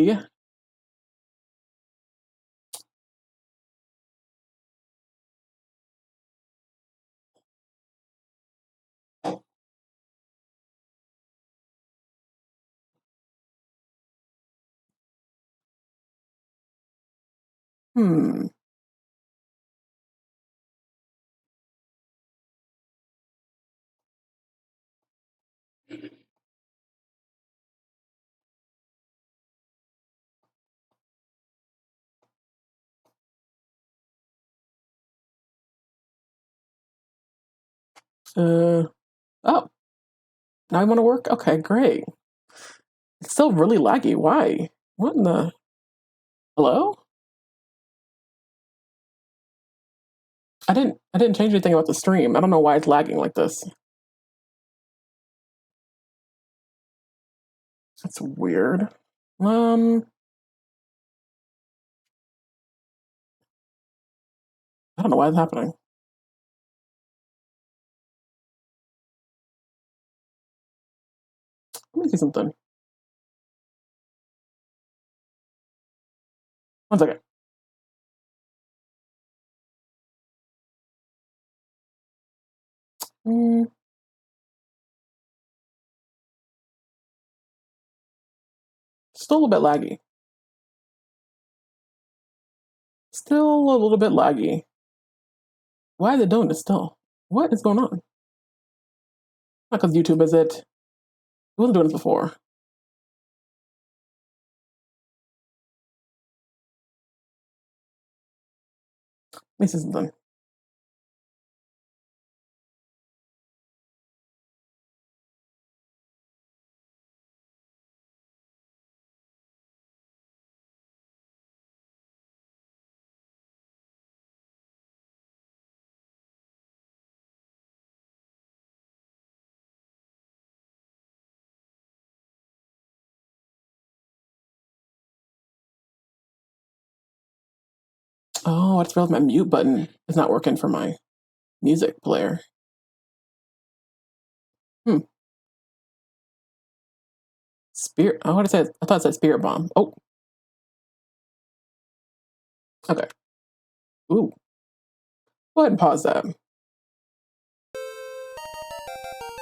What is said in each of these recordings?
Yeah. Hmm. Oh, now you want to work? Okay, great. It's still really laggy. Why? What in the... Hello? I didn't change anything about the stream. I don't know why it's lagging like this. That's weird. I don't know why it's happening. Let me see something. One second. Still a little bit laggy. Still a little bit laggy. Why is it doing this still? What is going on? Not because YouTube, is it? It wasn't doing this before. Let me see something. Oh, I just realized my mute button is not working for my music player. Spirit. Oh, what did I say? I thought it said Spirit Bomb. Oh. Okay. Ooh. Go ahead and pause that.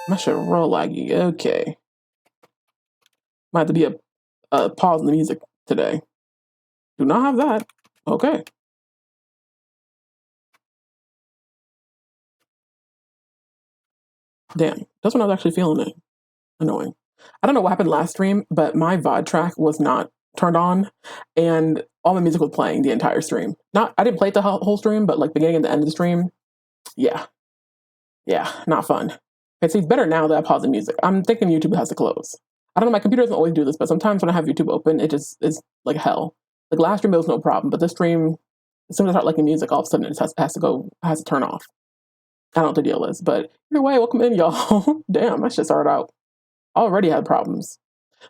My shit real laggy. Okay. Might have to be a pause in the music today. Do not have that. Okay. Damn. That's when I was actually feeling it. Annoying. I don't know what happened last stream, but my VOD track was not turned on, and all my music was playing the entire stream. I didn't play it the whole stream, but like beginning and the end of the stream, yeah, not fun. Okay, so it's better now that I pause the music. I'm thinking YouTube has to close. I don't know, my computer doesn't always do this, but sometimes when I have YouTube open, it just is like hell. Like last stream, it was no problem, but this stream, as soon as I start liking music, all of a sudden it has to turn off. I don't know what the deal is, but either way, welcome in, y'all. Damn, that shit started out. Already had problems.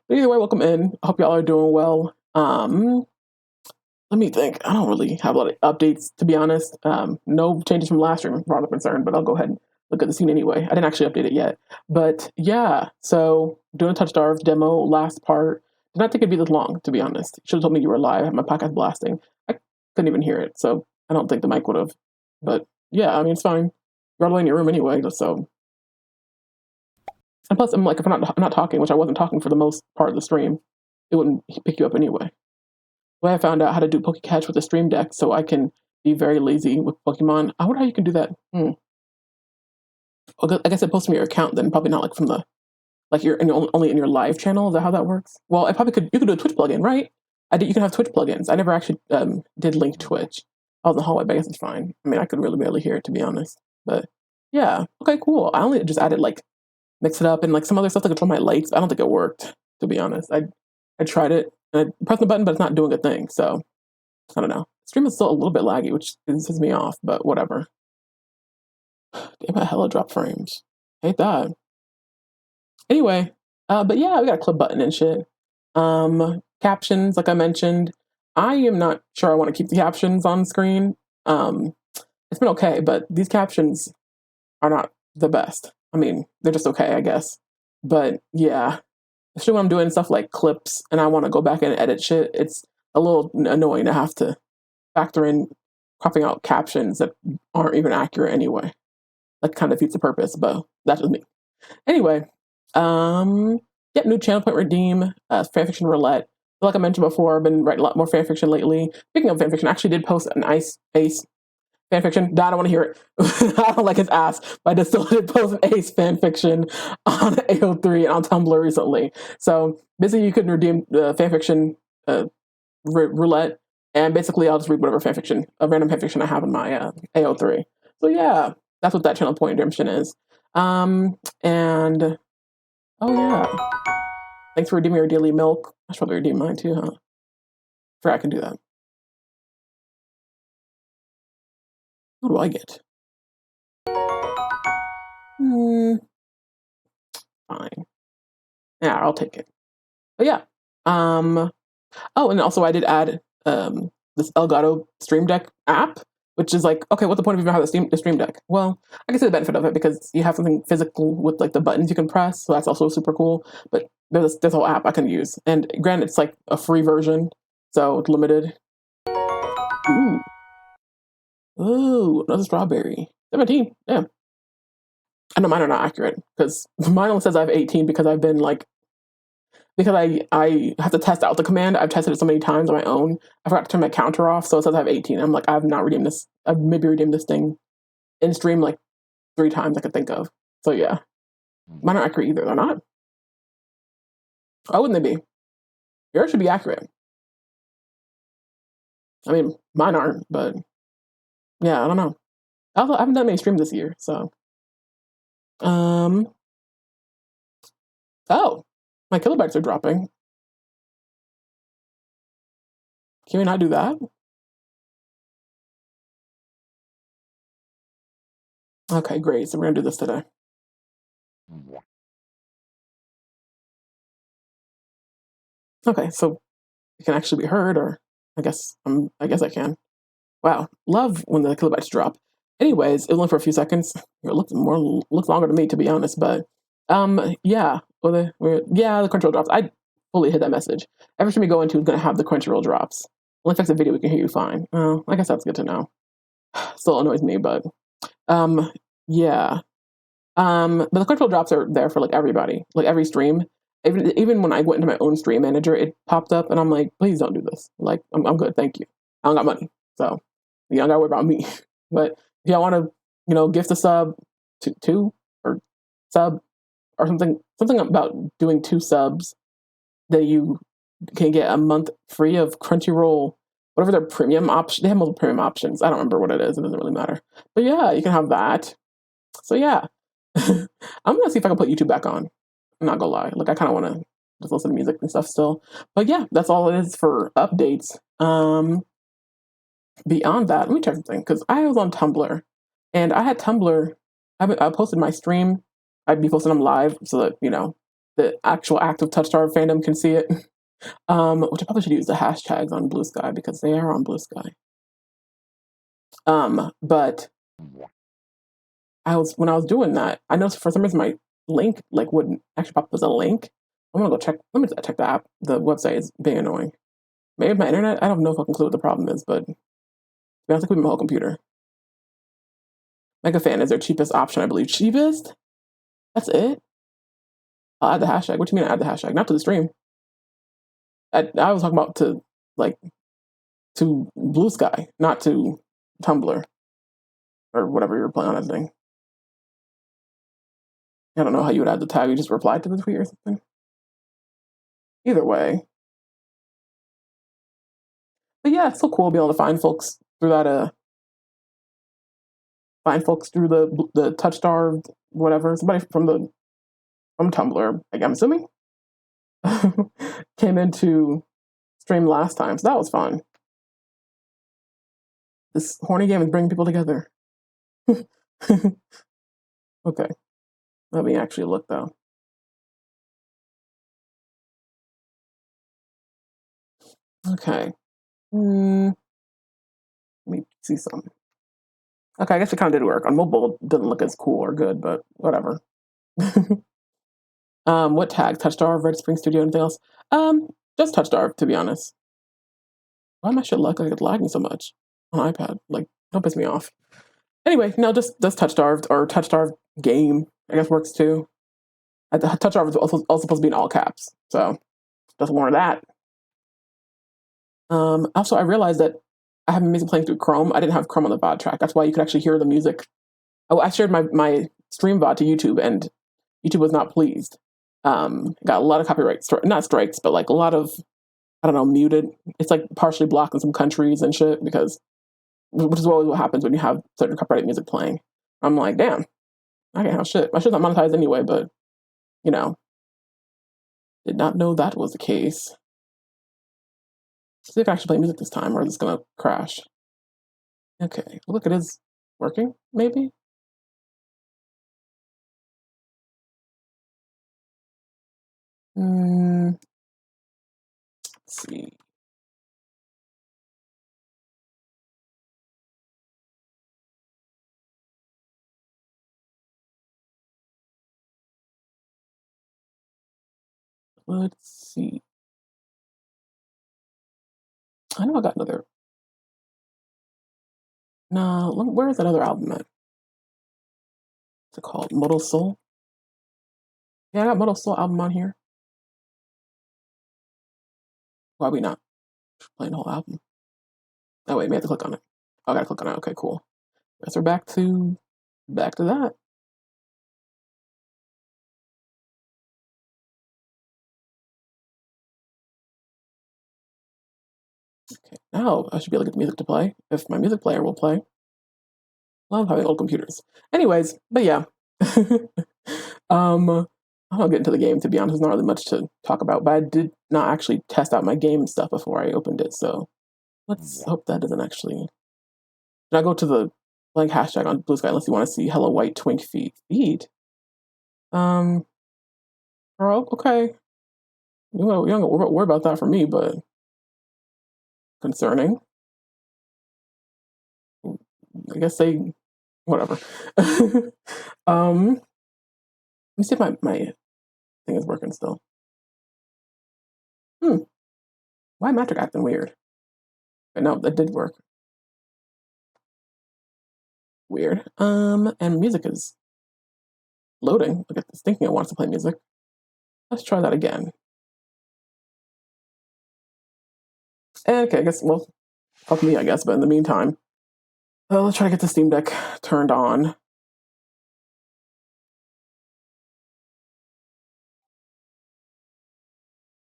But either way, welcome in. I hope y'all are doing well. Let me think. I don't really have a lot of updates, to be honest. No changes from last stream, as far as I'm concerned, but I'll go ahead and look at the scene anyway. I didn't actually update it yet. But yeah, so doing a TOUCHSTARVED demo, last part. Did not think it'd be this long, to be honest. Should have told me you were live. I had my podcast blasting. I couldn't even hear it, so I don't think the mic would have. But yeah, I mean, it's fine. You're all in your room anyway, so. And plus, I'm like, if I'm not talking, which I wasn't talking for the most part of the stream, it wouldn't pick you up anyway. Well, I found out how to do Catch with the Stream Deck, so I can be very lazy with Pokemon. I wonder how you can do that. Well, I guess it posts from your account, then probably not like from the you're only in your live channel. Is that how that works? Well, I probably could. You could do a Twitch plugin, right? You can have Twitch plugins. I never actually did link Twitch. I was in the hallway, but I guess it's fine. I mean, I could really barely hear it, to be honest. But yeah, okay, cool. I only just added like mix it up and like some other stuff to control my lights. I don't think it worked, to be honest. I tried it and I pressed the button, but it's not doing a thing. So I don't know. Stream is still a little bit laggy, which pisses me off, but whatever. Damn, I hella drop frames. Hate that. Anyway, but yeah, we got a clip button and shit. Captions, like I mentioned, I am not sure I want to keep the captions on screen. It's been okay, but these captions are not the best. I mean, they're just okay, I guess. But yeah, especially when I'm doing stuff like clips and I want to go back and edit shit. It's a little annoying to have to factor in cropping out captions that aren't even accurate anyway. That kind of defeats the purpose, but that's just me. Anyway, yep, new channel point redeem, fanfiction roulette. Like I mentioned before, I've been writing a lot more fanfiction lately. Speaking of fanfiction, I actually did post an ace fanfiction. I don't want to hear it. I don't like his ass, but I just still did post an ace fanfiction on AO3 and on Tumblr recently. So basically, you can redeem the fanfiction roulette, and basically I'll just read whatever fanfiction, a random fanfiction I have in my AO3. So yeah, that's what that channel point redemption is. And oh yeah, thanks for redeeming your daily milk. I should probably redeem mine too, huh? Sure, I can do that. What do I get? Fine. Yeah, I'll take it. But yeah. Oh, and also I did add this Elgato Stream Deck app, which is like, okay, what's the point of even having the Stream Deck? Well, I can see the benefit of it because you have something physical with like the buttons you can press, so that's also super cool. But there's this whole app I can use, and granted, it's like a free version, so it's limited. Ooh, another strawberry. 17. Yeah. I know mine are not accurate because mine only says I have 18 because I've been like, because I have to test out the command. I've tested it so many times on my own. I forgot to turn my counter off, so it says I have 18. I'm like, I have not redeemed this. I've maybe redeemed this thing in stream like 3 times I could think of. So yeah, mine aren't accurate either. They're not. Why wouldn't they be? Yours should be accurate. I mean, mine aren't, but yeah, I don't know. Also, I haven't done many streams this year, so. Oh, my kilobytes are dropping. Can we not do that? Okay, great. So we're gonna do this today. Okay, so it can actually be heard, or I guess I can. Wow, love when the kilobytes drop. Anyways, it was only for a few seconds. It looked longer to me, to be honest. But yeah, the Crunchyroll drops. I fully hit that message. Every stream we go into is gonna have the Crunchyroll drops. Only if it's a video, we can hear you fine. I guess that's good to know. Still annoys me, but yeah. But the Crunchyroll drops are there for like everybody, like every stream. Even when I went into my own stream manager, it popped up, and I'm like, please don't do this. Like, I'm good, thank you. I don't got money, so you don't gotta worry about me. But if y'all want to, gift a sub to 2 or sub or something about doing 2 subs that you can get a month free of Crunchyroll, whatever their premium option. They have multiple premium options. I don't remember what it is. It doesn't really matter. But yeah, you can have that. So yeah, I'm gonna see if I can put YouTube back on. I'm not gonna lie. Like I kind of want to just listen to music and stuff still. But yeah, that's all it is for updates. Beyond that, let me check something because I was on Tumblr, and I had Tumblr. I posted my stream. I'd be posting them live so that the actual active TOUCHSTARVED fandom can see it. Which I probably should use the hashtags on Blue Sky because they are on Blue Sky. But when I was doing that, I noticed for some reason my link wouldn't actually pop up as a link. I'm gonna go check. Let me check the app. The website is being annoying. Maybe my internet. I don't know if I can clue what the problem is, but I have to include my whole computer. Mega fan is their cheapest option, I believe. Cheapest? That's it? I'll add the hashtag. What do you mean add the hashtag? Not to the stream. I was talking about to Blue Sky, not to Tumblr or whatever you're playing on that thing. I don't know how you would add the tag. You just replied to the tweet or something. Either way. But yeah, it's so cool being able to find folks through that. Find folks through the TOUCHSTARVED whatever. Somebody from Tumblr, like I'm assuming, came into stream last time, so that was fun. This horny game is bringing people together. Okay, let me actually look though. Okay, let me see some. Okay, I guess it kind of did work. On mobile, it didn't look as cool or good, but whatever. What tag? TouchStarved, Red Spring Studio, anything else? Just TouchStarved, to be honest. Why am I shit like lagging so much on iPad? Like, don't piss me off. Anyway, no, just TouchStarved or TouchStarved game. I guess works too. TouchStarved is also supposed to be in all caps, so just warn that. Also, I realized that I have music playing through Chrome. I didn't have Chrome on the VOD track. That's why you could actually hear the music. Oh, I shared my stream VOD to YouTube, and YouTube was not pleased. Got a lot of copyright, not strikes, but like a lot of, I don't know, muted. It's like partially blocked in some countries and shit, because, which is always what happens when you have certain copyrighted music playing. I'm like, damn, I can't have shit. My shit's not monetized anyway, but, you know, did not know that was the case. See if I can actually play music this time, or is it gonna crash? Okay, look, it is working, maybe? Let's see. Let's see. I know I got another. No, where is that other album at? What's it called? Model Soul? Yeah, I got Model Soul album on here. Why are we not playing the whole album? Oh wait, we have to click on it. Oh, I gotta click on it. Okay, cool. Guess we're back to that. Okay, now I should be able to get the music to play if my music player will play. Love having old computers. Anyways, but yeah. I'll get into the game, to be honest. There's not really much to talk about, but I did not actually test out my game stuff before I opened it, so let's hope that doesn't actually. Did I go to the blank hashtag on Blue Sky unless you want to see hello white twink feed? Oh, okay. You don't worry about that for me, but concerning. I guess they, whatever. Let me see if my thing is working still. Why Metric acting weird? But no, that did work. Weird. And music is loading. Look at this, thinking it wants to play music. Let's try that again. Okay, I guess, well, fuck me, I guess, but in the meantime, let's try to get the Steam Deck turned on.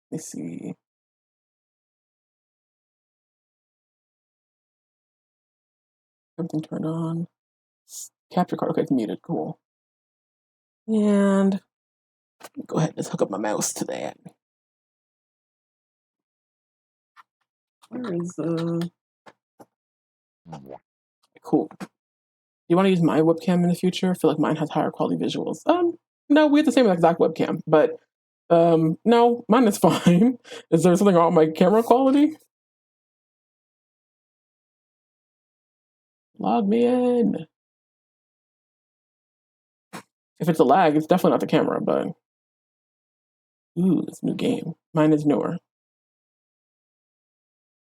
Let me see. Everything turned on. Capture card, okay, it's muted, cool. And go ahead and just hook up my mouse to that. Where is cool. Do you want to use my webcam in the future? I feel like mine has higher quality visuals. No, we have the same exact webcam, but no, mine is fine. Is there something wrong with my camera quality? Log me in. If it's a lag, it's definitely not the camera, but ooh, it's a new game. Mine is newer.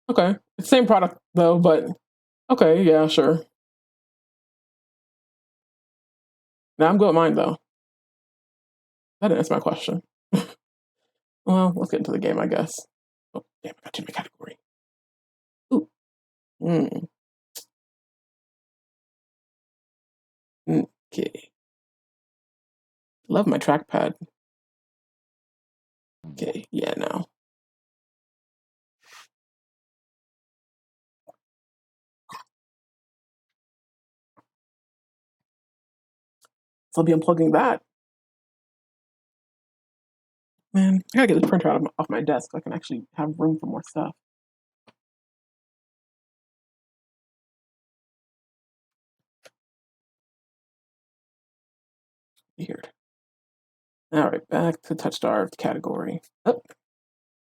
Okay. It's the same product though, but okay, yeah, sure. Now I'm good with mine though. That didn't answer my question. Well, let's get into the game, I guess. Oh, damn, I got to my category. Ooh. Okay. Love my trackpad. Okay, yeah, now. So I'll be unplugging that. Man, I gotta get the printer out off my desk so I can actually have room for more stuff. Weird. All right, back to TouchStarved category. Oh,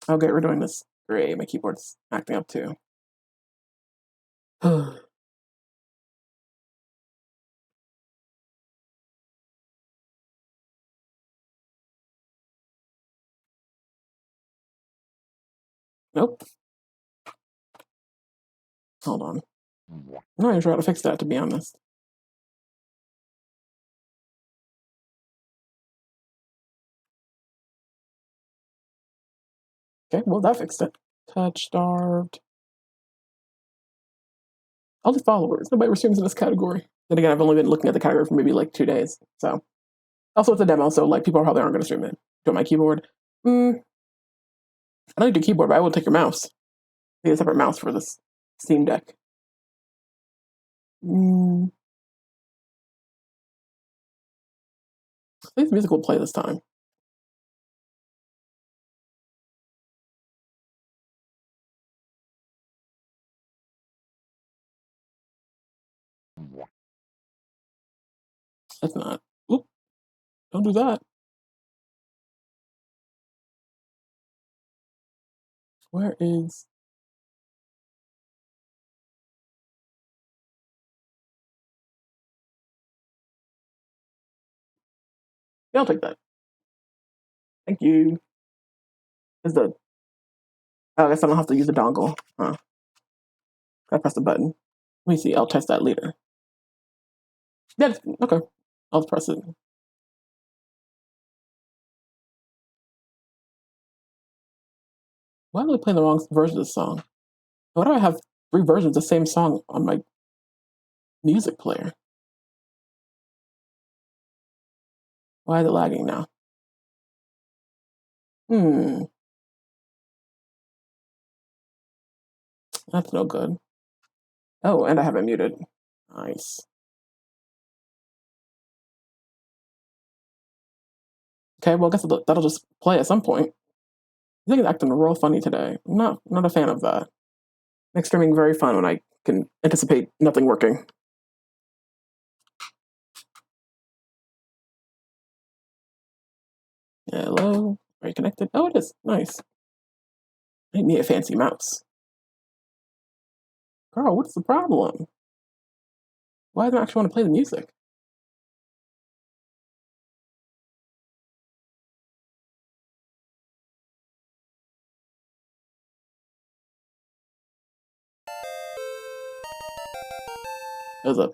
okay, we're doing this. Great, my keyboard's acting up too. Nope. Hold on. I'm not even sure how to fix that, to be honest. Okay, well, that fixed it. TOUCHSTARVED. All the followers. Nobody resumes in this category. Then again, I've only been looking at the category for maybe like 2 days. So, also it's a demo, so like people probably aren't going to stream it. Do my keyboard. I don't need a keyboard, but I will take your mouse. I need a separate mouse for this Steam Deck. I think the music will play this time. It's not. Oop, don't do that. Where is... Yeah, I'll take that. Thank you. Is the... Oh, I guess I don't have to use the dongle. Huh. I press the button. Let me see. I'll test that later. Yeah, okay. I'll press it. Why am I playing the wrong version of this song? Why do I have 3 versions of the same song on my music player? Why is it lagging now? That's no good. Oh, and I have it muted. Nice. Okay, well, I guess that'll just play at some point. I think it's acting real funny today. I'm not a fan of that. Makes streaming very fun when I can anticipate nothing working. Hello? Are you connected? Oh, it is. Nice. I need a fancy mouse. Girl, what's the problem? Why do I actually want to play the music? There's a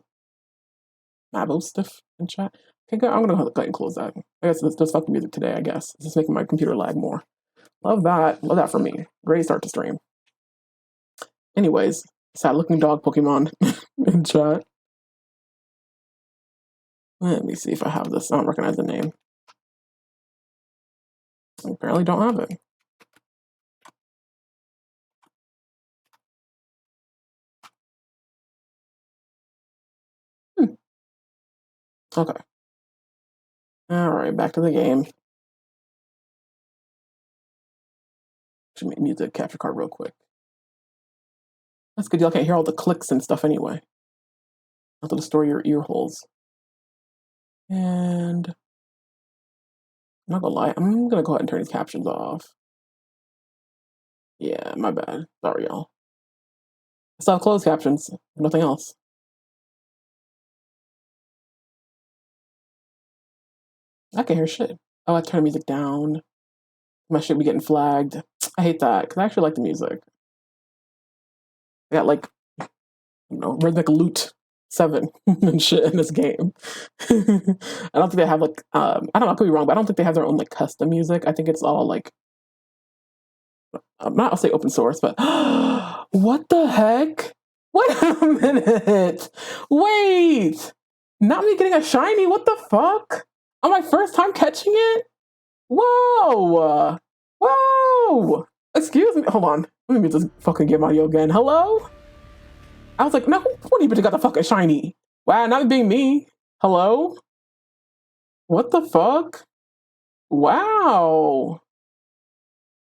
Mabo stuff in chat. Okay, good. I'm gonna go ahead and close that. I guess let's just fuck the music today, I guess. It's just making my computer lag more. Love that. Love that for me. Great start to stream. Anyways, sad looking dog Pokemon in chat. Let me see if I have this. I don't recognize the name. I apparently don't have it. Okay. Alright, back to the game. Should make music capture card real quick. That's good. Y'all can't hear all the clicks and stuff anyway. Not to destroy your ear holes. And I'm not gonna lie, I'm gonna go ahead and turn these captions off. Yeah, my bad. Sorry, y'all. I still have closed captions. Nothing else. I can hear shit. Oh, I turn the music down. My shit be getting flagged. I hate that because I actually like the music. I got like, Rhythmic Loot 7 and shit in this game. I don't think they have like, I don't know, I could be wrong, but I don't think they have their own like custom music. I think it's all like, I'll say open source, but what the heck? Wait a minute. Wait. Not me getting a shiny. What the fuck? On my first time catching it? Whoa. Whoa. Excuse me. Hold on. Let me mute this fucking game audio again. Hello? I was like, no, who even got the fucking shiny? Wow, not being me. Hello? What the fuck? Wow.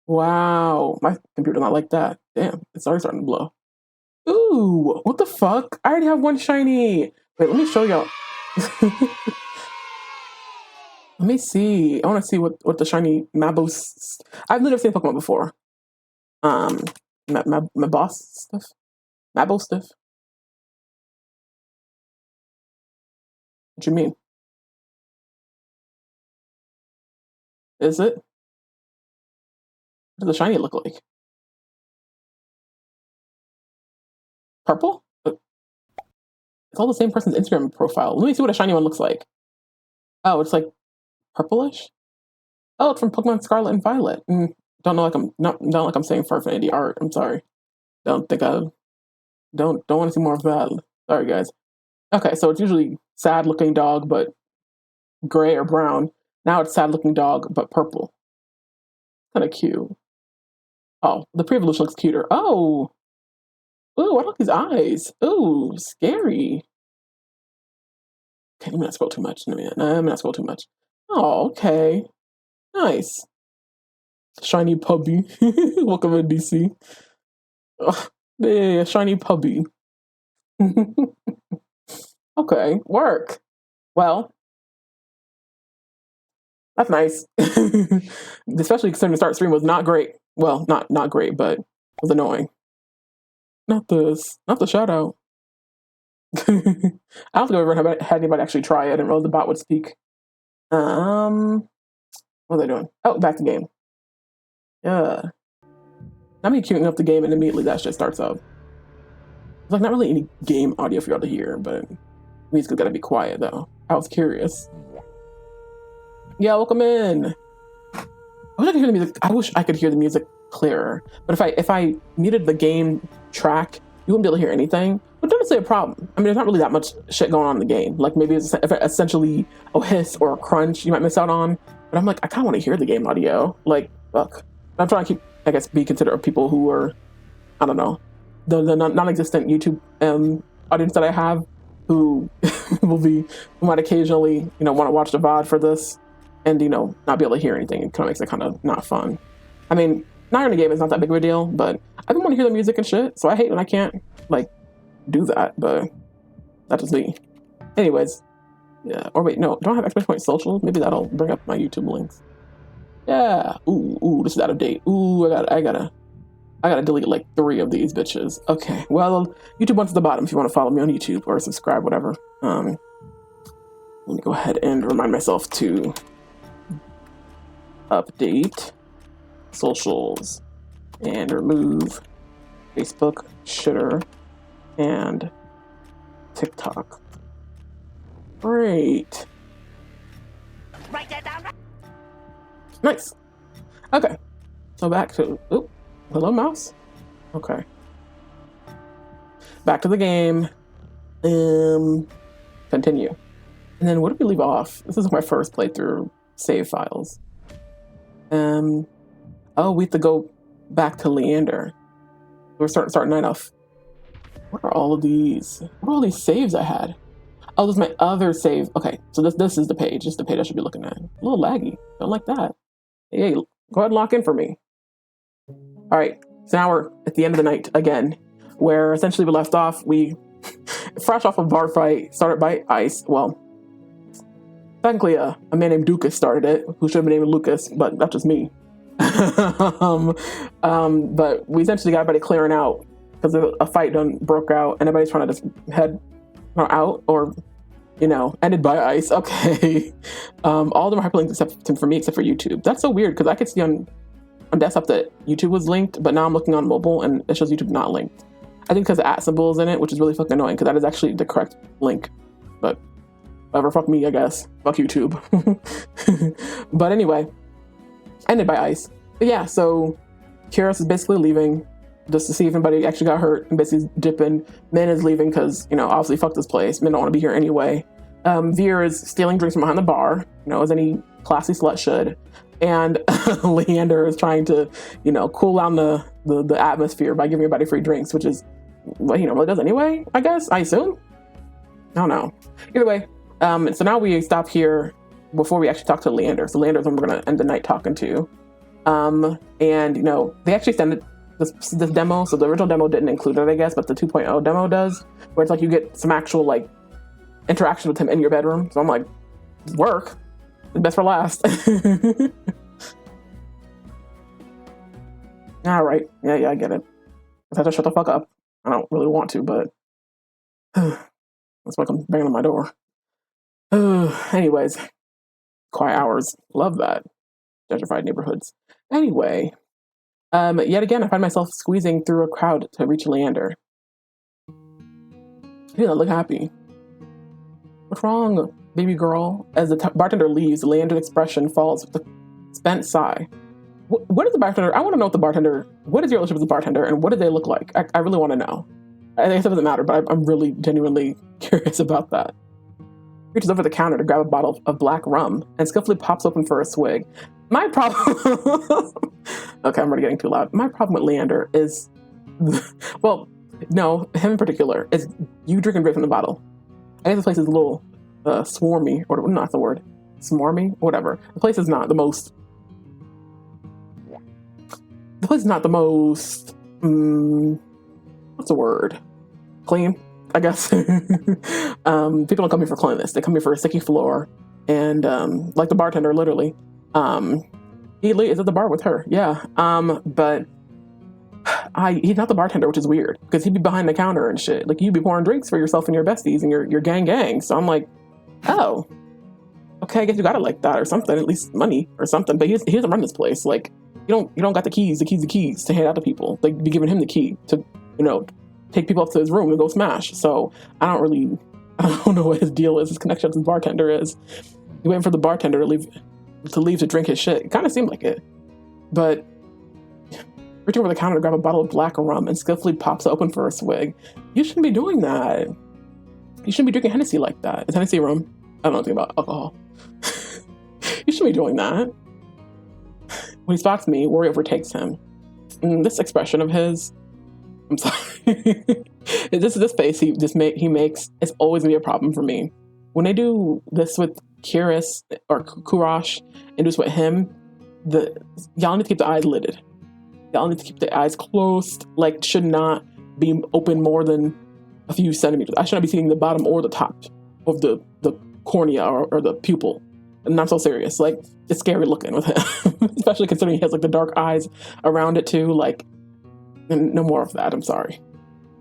Wow. My computer not like that. Damn, it's already starting to blow. Ooh, what the fuck? I already have one shiny. Wait, let me show y'all. Let me see. I want to see what the shiny Mabos. I've never seen Pokemon before. Mabos stuff. Mabo stuff. What you mean? Is it? What does the shiny look like? purple? It's all the same person's Instagram profile. Let me see what a shiny one looks like. Oh, it's like purplish? Oh, it's from Pokemon Scarlet and Violet. Don't know like I'm not like I'm saying Farfanity art. I'm sorry. Don't want to see more of that. Sorry guys. Okay, so it's usually sad looking dog but gray or brown. Now it's sad looking dog but purple. Kind of cute. Oh, the pre-evolution looks cuter. Oh. Ooh, I like these eyes. Ooh, scary. Okay, let me not scroll too much. No, I'm not scroll too much. Oh, okay. Nice. Shiny puppy. Welcome to DC. Oh, yeah, shiny puppy. Okay, work. Well, that's nice. Especially considering the start stream was not great. Well, not great, but was annoying. Not this. Not the shout out. I don't think I've ever had anybody actually try it. I didn't realize the bot would speak. What are they doing? Oh, back to game. Yeah. Not me queuing up the game and immediately that shit starts up. There's like not really any game audio for y'all to hear, but music's gotta be quiet though. I was curious. Yeah, welcome in. I wish I could hear the music. I wish I could hear the music clearer. But if I muted the game track, you wouldn't be able to hear anything. But don't say a problem. I mean, there's not really that much shit going on in the game. Like maybe it's essentially a hiss or a crunch you might miss out on. But I'm like, I kind of want to hear the game audio. Like, fuck. I'm trying to keep, I guess, be considerate of people who are, I don't know, the non-existent YouTube audience that I have who who might occasionally, want to watch the VOD for this and, not be able to hear anything. It kind of makes it kind of not fun. I mean, not in the game is not that big of a deal, but I do want to hear the music and shit. So I hate when I can't, like, do that, but that's just me. Anyways, yeah. Or wait, no, don't I have exclamation point social? Maybe that'll bring up my YouTube links. Yeah. Ooh, this is out of date. Ooh, I gotta delete like 3 of these bitches. Okay. Well, YouTube one's at the bottom if you want to follow me on YouTube or subscribe, whatever. Let me go ahead and remind myself to update socials and remove Facebook, Shitter, and TikTok. Great. Write that down. Nice. Okay. So back to hello mouse. Okay. Back to the game. Continue. And then what did we leave off? This is my first playthrough. Save files. Oh, we have to go back to Leander. We're starting right off. What are all of these? What are all these saves I had? Oh, this is my other save. Okay, so this is the page. This is the page I should be looking at. A little laggy. Don't like that. Hey, go ahead and lock in for me. All right, so now we're at the end of the night again, where essentially we left off. We fresh off a bar fight started by Ice. Well, technically a man named Dukas started it, who should have been named Lucas, but that's just me. But we essentially got everybody clearing out because a fight done broke out and everybody's trying to just head out or, ended by Ice. Okay. All of them are hyperlinked except for me, except for YouTube. That's so weird because I could see on desktop that YouTube was linked, but now I'm looking on mobile and it shows YouTube not linked. I think because the @ symbol is in it, which is really fucking annoying because that is actually the correct link. But whatever, fuck me, I guess. Fuck YouTube. But anyway, ended by Ice. But yeah, so Kyrus is basically leaving just to see if anybody actually got hurt and basically dipping. Min is leaving because, obviously fuck this place. Min don't want to be here anyway. Veer is stealing drinks from behind the bar, as any classy slut should. And Leander is trying to, cool down the atmosphere by giving everybody free drinks, which is what he normally does anyway, I guess, I assume. I don't know. Either way, so now we stop here before we actually talk to Leander. So Leander's when we're going to end the night talking to. And, they actually extended this demo. So the original demo didn't include it, I guess, but the 2.0 demo does, where it's like you get some actual, like, interaction with him in your bedroom. So I'm like, work. Best for last. All right. Yeah, I get it. I have to shut the fuck up. I don't really want to, but that's why I'm banging on my door. Anyways, quiet hours. Love that. Gentrified neighborhoods. Anyway, yet again, I find myself squeezing through a crowd to reach Leander. He doesn't look happy. What's wrong, baby girl? As the bartender leaves, Leander's expression falls with a spent sigh. What is the bartender? I want to know what the bartender, what is your relationship with the bartender and what do they look like? I really want to know. I guess it doesn't matter, but I'm really genuinely curious about that. Reaches over the counter to grab a bottle of black rum and skillfully pops open for a swig. My problem... Okay, I'm already getting too loud. My problem with Leander is... Well, no, him in particular, is you drinking right from the bottle. I guess this place is a little swarmy, or not the word, smarmy, whatever. The place is not the most... what's the word? Clean, I guess. People don't come here for cleanliness. They come here for a sticky floor. And like the bartender, literally. He is at the bar with her, yeah. But he's not the bartender, which is weird. Because he'd be behind the counter and shit. Like, you'd be pouring drinks for yourself and your besties and your gang. So I'm like, oh. Okay, I guess you got it like that or something. At least money or something. But he doesn't run this place. Like, you don't got the keys to hand out to people. Like, be giving him the key to, take people up to his room and go smash. So I don't know what his deal is. His connection to the bartender is. He's waiting for the bartender to leave to drink his shit. It kind of seemed like it. But reaching over the counter to grab a bottle of black rum and skillfully pops it open for a swig. You shouldn't be doing that. You shouldn't be drinking Hennessy like that. Is Hennessy rum? I don't know anything about alcohol. You shouldn't be doing that. When he spots me, worry overtakes him. And this expression of his, I'm sorry. this face he makes, it's always gonna be a problem for me. When they do this with Kiris or Kurash and do this with him, y'all need to keep the eyes lidded. Y'all need to keep the eyes closed. Like, should not be open more than a few centimeters. I shouldn't be seeing the bottom or the top of the cornea or the pupil. And not so serious. Like, it's scary looking with him. Especially considering he has like the dark eyes around it too. Like, and no more of that. I'm sorry.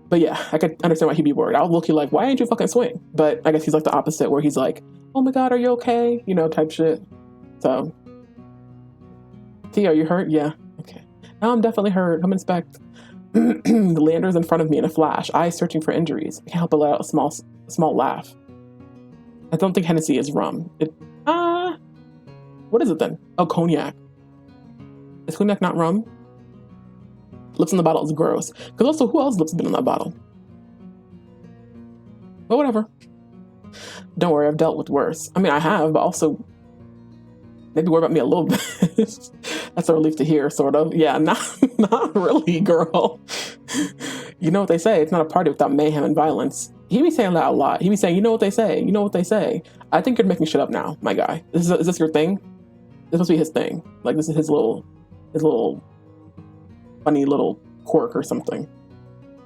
But yeah, I could understand why he'd be worried. I was looking like, why ain't you fucking swing? But I guess he's like the opposite, where he's like, oh my God, are you okay? Type shit. So, T, are you hurt? Yeah. Okay. Now I'm definitely hurt. Come inspect. The Leander's in front of me in a flash, eyes searching for injuries. I can't help but let out a small laugh. I don't think Hennessy is rum. What is it then? Oh, cognac. Is cognac not rum? Lips on the bottle is gross. Because also, who else lips have been on that bottle? But whatever. Don't worry, I've dealt with worse. I mean, I have, but also maybe worry about me a little bit. That's a relief to hear, sort of. Yeah, not really, girl. You know what they say, it's not a party without mayhem and violence. He be saying that a lot. He be saying, you know what they say, you know what they say. I think you're making shit up now, my guy. Is this your thing? This must be his thing. Like, this is his little funny little quirk or something.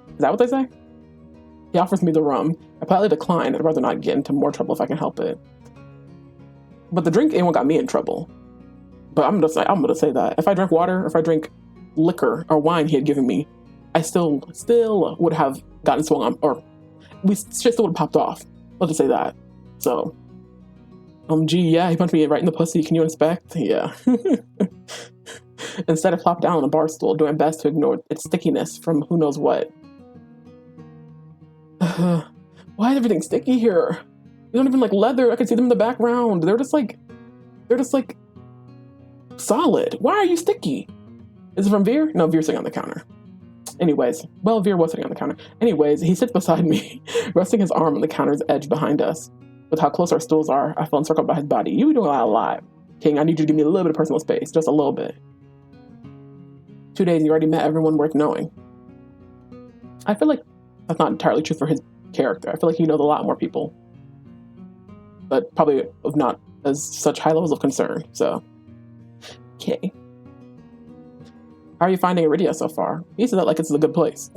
Is that what they say? He offers me the rum. I politely decline. I'd rather not get into more trouble if I can help it. But the drink ain't what got me in trouble. But I'm gonna say that if I drank water, or if I drink liquor or wine he had given me, I still would have gotten swung on, or we shit still would have popped off. Let's just say that. So, gee, yeah, he punched me right in the pussy. Can you inspect? Yeah. Instead, I plopped down on a bar stool, doing best to ignore its stickiness from who knows what. Why is everything sticky here? They don't even like leather. I can see them in the background. They're just like solid. Why are you sticky? Is it from Veer? No, Veer's sitting on the counter. Anyways, well, Veer was sitting on the counter. Anyways, he sits beside me, resting his arm on the counter's edge behind us. With how close our stools are, I feel encircled by his body. You be doing a lot. King, I need you to give me a little bit of personal space. Just a little bit. 2 days, you already met everyone worth knowing. I feel like that's not entirely true for his character. I feel like he knows a lot more people. But probably of not as such high levels of concern, so. Okay. How are you finding Iridia so far? He said that like it's a good place.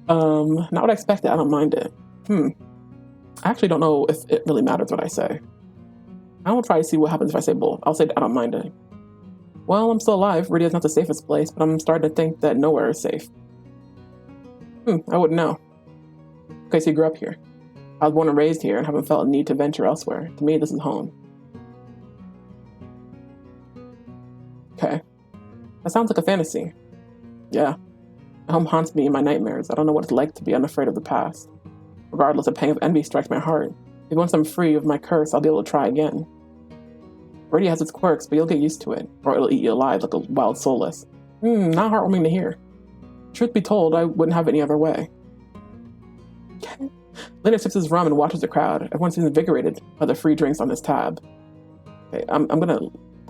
Not what I expected. I don't mind it. I actually don't know if it really matters what I say. I will try to see what happens if I say both. I'll say I don't mind it. Well, I'm still alive. Iridia's not the safest place, but I'm starting to think that nowhere is safe. I wouldn't know. Okay, so you grew up here. I was born and raised here and haven't felt a need to venture elsewhere. To me, this is home. Okay. That sounds like a fantasy. Yeah. Home haunts me in my nightmares. I don't know what it's like to be unafraid of the past. Regardless, a pang of envy strikes my heart. Maybe once I'm free of my curse, I'll be able to try again. Radio has its quirks, but you'll get used to it, or it'll eat you alive like a wild soulless. Not heartwarming to hear. Truth be told, I wouldn't have it any other way. Leander sips his rum and watches the crowd. Everyone seems invigorated by the free drinks on his tab. Okay, I'm gonna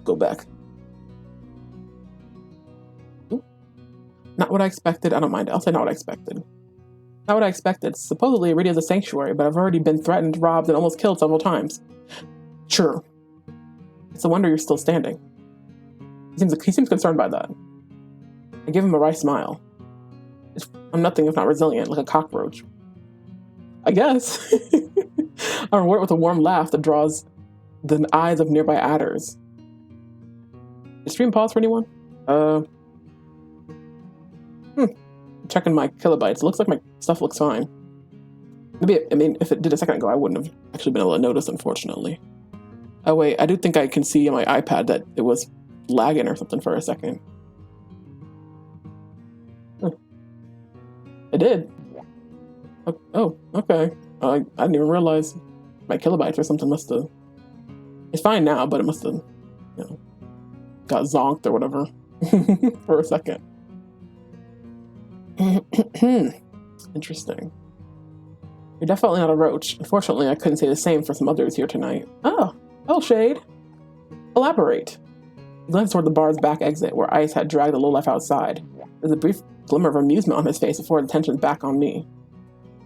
go back. Ooh. Not what I expected. I don't mind. I'll say not what I expected. Not what I expected. Supposedly, Iridia's a sanctuary, but I've already been threatened, robbed, and almost killed several times. Sure. It's a wonder you're still standing. He seems concerned by that. I give him a wry smile. I'm nothing if not resilient, like a cockroach. I guess. I reward it with a warm laugh that draws the eyes of nearby adders. Is stream pause for anyone? Checking my kilobytes. It looks like my stuff looks fine. Maybe, if it did a second ago, I wouldn't have actually been able to notice, unfortunately. Oh wait, I do think I can see on my iPad that it was lagging or something for a second. It did. Oh, okay. I didn't even realize my kilobytes or something must have... It's fine now, but it must have, got zonked or whatever for a second. Interesting. You're definitely not a roach. Unfortunately, I couldn't say the same for some others here tonight. Oh, Shade. Elaborate. He glanced toward the bar's back exit, where Ice had dragged the lowlife outside. There's a brief glimmer of amusement on his face before his attention back on me.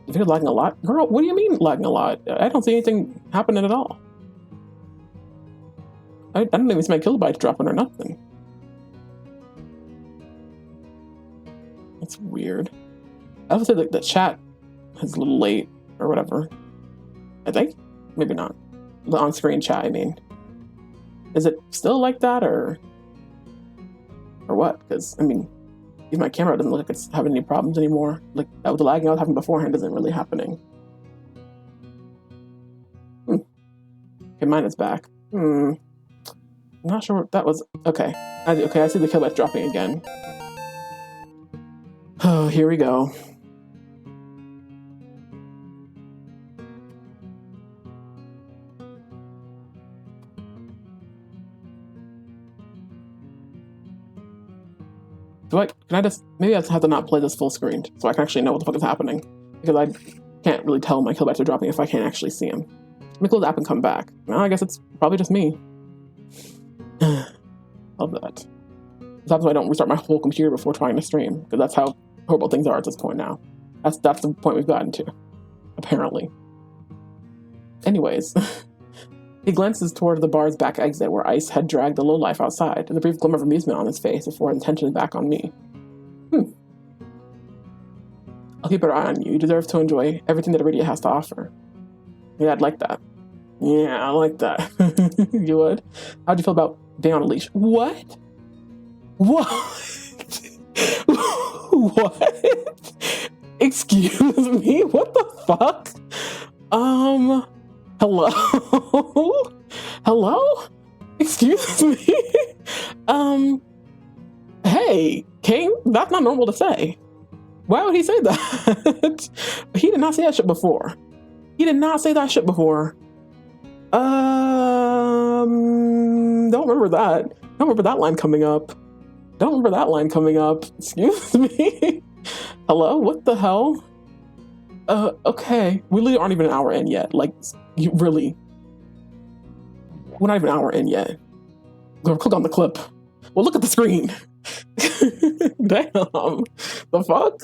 If you're lagging a lot? Girl, what do you mean lagging a lot? I don't see anything happening at all. I don't even see my kilobytes dropping or nothing. That's weird. I would say that the chat is a little late or whatever. I think? Maybe not. The on-screen chat, I mean. Is it still like that or what? Because, if my camera doesn't look like it's having any problems anymore. Like, the lagging I was having beforehand isn't really happening. Okay, mine is back. I'm not sure what that was. Okay. I see the kilobytes dropping again. Oh, here we go. Maybe I have to not play this full screen so I can actually know what the fuck is happening. Because I can't really tell my kilobytes are dropping if I can't actually see them. Let me close the app and come back. Well, I guess it's probably just me. Love that. This happens when I don't restart my whole computer before trying to stream, because that's how horrible things are at this point now. That's the point we've gotten to, apparently. Anyways, he glances toward the bar's back exit where Ice had dragged the lowlife outside, with a brief glimmer of amusement on his face before his attention back on me. I'll keep an eye on you. You deserve to enjoy everything that Iridia has to offer. Yeah, I'd like that. Yeah, I like that. You would? How'd you feel about being on a leash? What? What? Excuse me? What the fuck? Hello? Hello? Excuse me? Hey, King, that's not normal to say. Why would he say that? He did not say that shit before. Don't remember that. Don't remember that line coming up. Excuse me? Hello? What the hell? Okay. We literally aren't even an hour in yet. Like, you really... We're not even an hour in yet. Go click on the clip. Well, look at the screen. Damn. The fuck?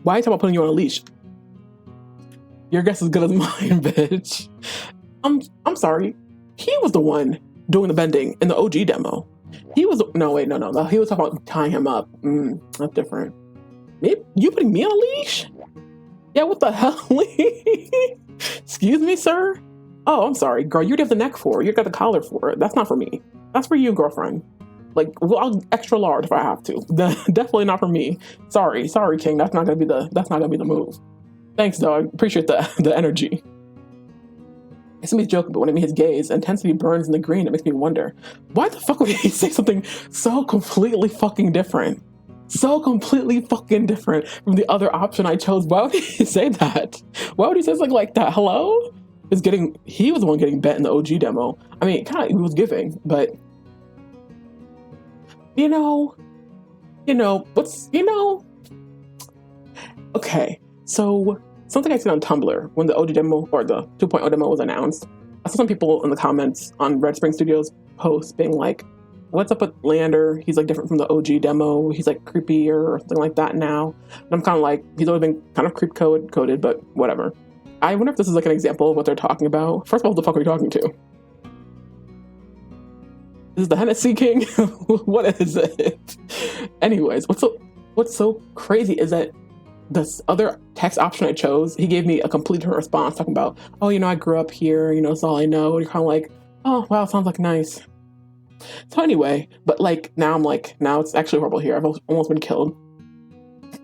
Why are you talking about putting you on a leash? Your guess is good as mine, bitch. I'm sorry. He was the one doing the bending in the OG demo. He was no. He was talking about tying him up. That's different. Maybe you putting me on a leash? Yeah, what the hell? Excuse me, sir? Oh, I'm sorry, girl. You have the neck for it. You got the collar for it. That's not for me. That's for you, girlfriend. Like, well, I'll extra large if I have to. Definitely not for me. Sorry, King. That's not gonna be the move. Thanks, dog. Appreciate the energy. I seem to be joking, but when I meet his gaze, intensity burns in the green. It makes me wonder, why the fuck would he say something so completely fucking different? So completely fucking different from the other option I chose. Why would he say that? Why would he say something like that? Hello? He was the one getting bent in the OG demo. I mean, kind of, he was giving, but okay. So something I seen on Tumblr when the OG demo or the 2.0 demo was announced, I saw some people in the comments on Red Spring Studios post being like, what's up with Leander? He's like different from the OG demo. He's like creepier or something like that now. And I'm kind of like, he's always been kind of creep coded, but whatever. I wonder if this is like an example of what they're talking about. First of all, what the fuck are you talking to? Is this the Hennessy King? What is it? Anyways, what's so crazy is that this other text option I chose, he gave me a complete response talking about, oh, I grew up here, it's all I know. And you're kind of like, oh, wow, sounds like nice. So anyway, but like now now it's actually horrible here. I've almost been killed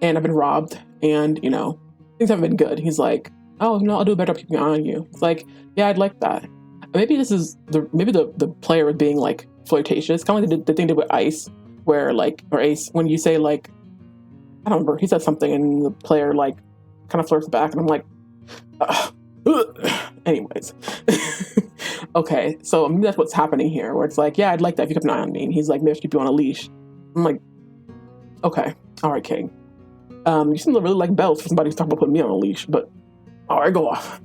and I've been robbed and, things haven't been good. He's like, oh, I'll do a better job keeping an eye on you. It's like, yeah, I'd like that. Maybe this is the player was being like flirtatious, kind of like the thing they did with Ice, where like, or Ace, when you say like, I don't remember, he said something and the player like kind of flirts back and I'm like, anyways. Okay, so maybe that's what's happening here, where it's like, yeah, I'd like that if you kept an eye on me. And he's like, maybe I should keep you on a leash. I'm like, okay, all right, King. You seem to really like bells for somebody who's talking about putting me on a leash, but all right, go off.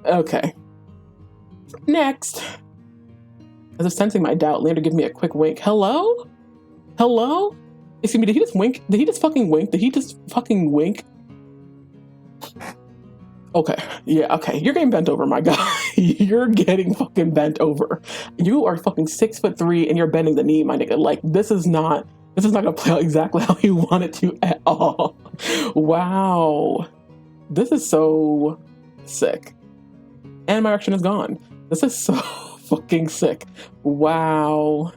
Okay. Next. As if sensing my doubt, Leander gave me a quick wink. Hello? Excuse me, did he just wink? Did he just fucking wink? Okay, yeah, okay. You're getting bent over, my guy. You're getting fucking bent over. You are fucking 6'3" and you're bending the knee, my nigga. Like, this is not gonna play out exactly how you want it to at all. Wow. This is so sick. And my erection is gone. This is so fucking sick. Wow.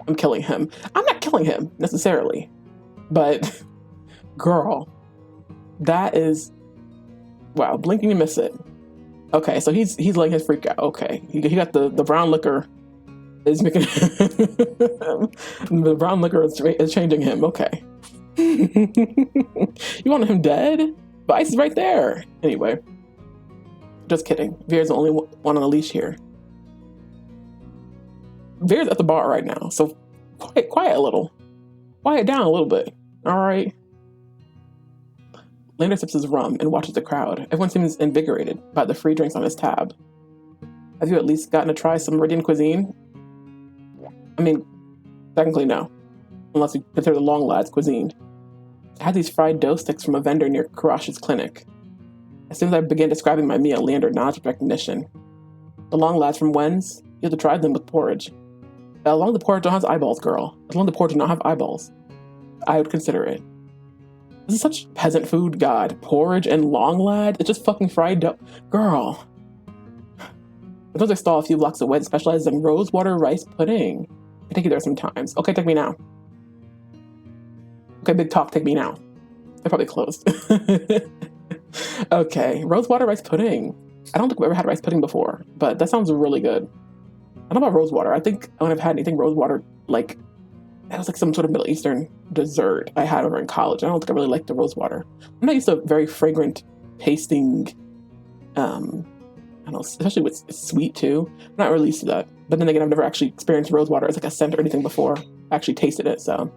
I'm killing him. I'm not killing him necessarily, but girl, that is, wow, blinking you miss it. Okay, so he's letting his freak out. Okay, he got the brown liquor is making the brown liquor is changing him. Okay. You want him dead? But Ice is right there. Anyway, just kidding. Veer's the only one on a leash here. Veer's at the bar right now, so quiet a little. Quiet down a little bit. All right. Leander sips his rum and watches the crowd. Everyone seems invigorated by the free drinks on his tab. Have you at least gotten to try some Meridian cuisine? I mean, technically no, unless you consider the Long Lads cuisine. I had these fried dough sticks from a vendor near Karash's clinic. As soon as I began describing my meal, Leander nods with recognition. The Long Lads from Wens? You have to try them with porridge. As long as the porridge don't have eyeballs, girl. As long as the porridge do not have eyeballs, I would consider it. This is such peasant food, God. Porridge and Long Lad? It's just fucking fried dough. Girl. There's a stall a few blocks away that specializes in rosewater rice pudding. I can take you there sometimes. Okay, take me now. Okay, big talk, take me now. They're probably closed. Okay, rosewater rice pudding. I don't think I've ever had rice pudding before, but that sounds really good. I don't know about rosewater. I think when I've had anything rosewater, like, that was like some sort of Middle Eastern dessert I had over in college. I don't think I really liked the rosewater. I'm not used to very fragrant tasting, I don't know, especially with it's sweet too. I'm not really used to that. But then again, I've never actually experienced rosewater as like a scent or anything before. I actually tasted it, so.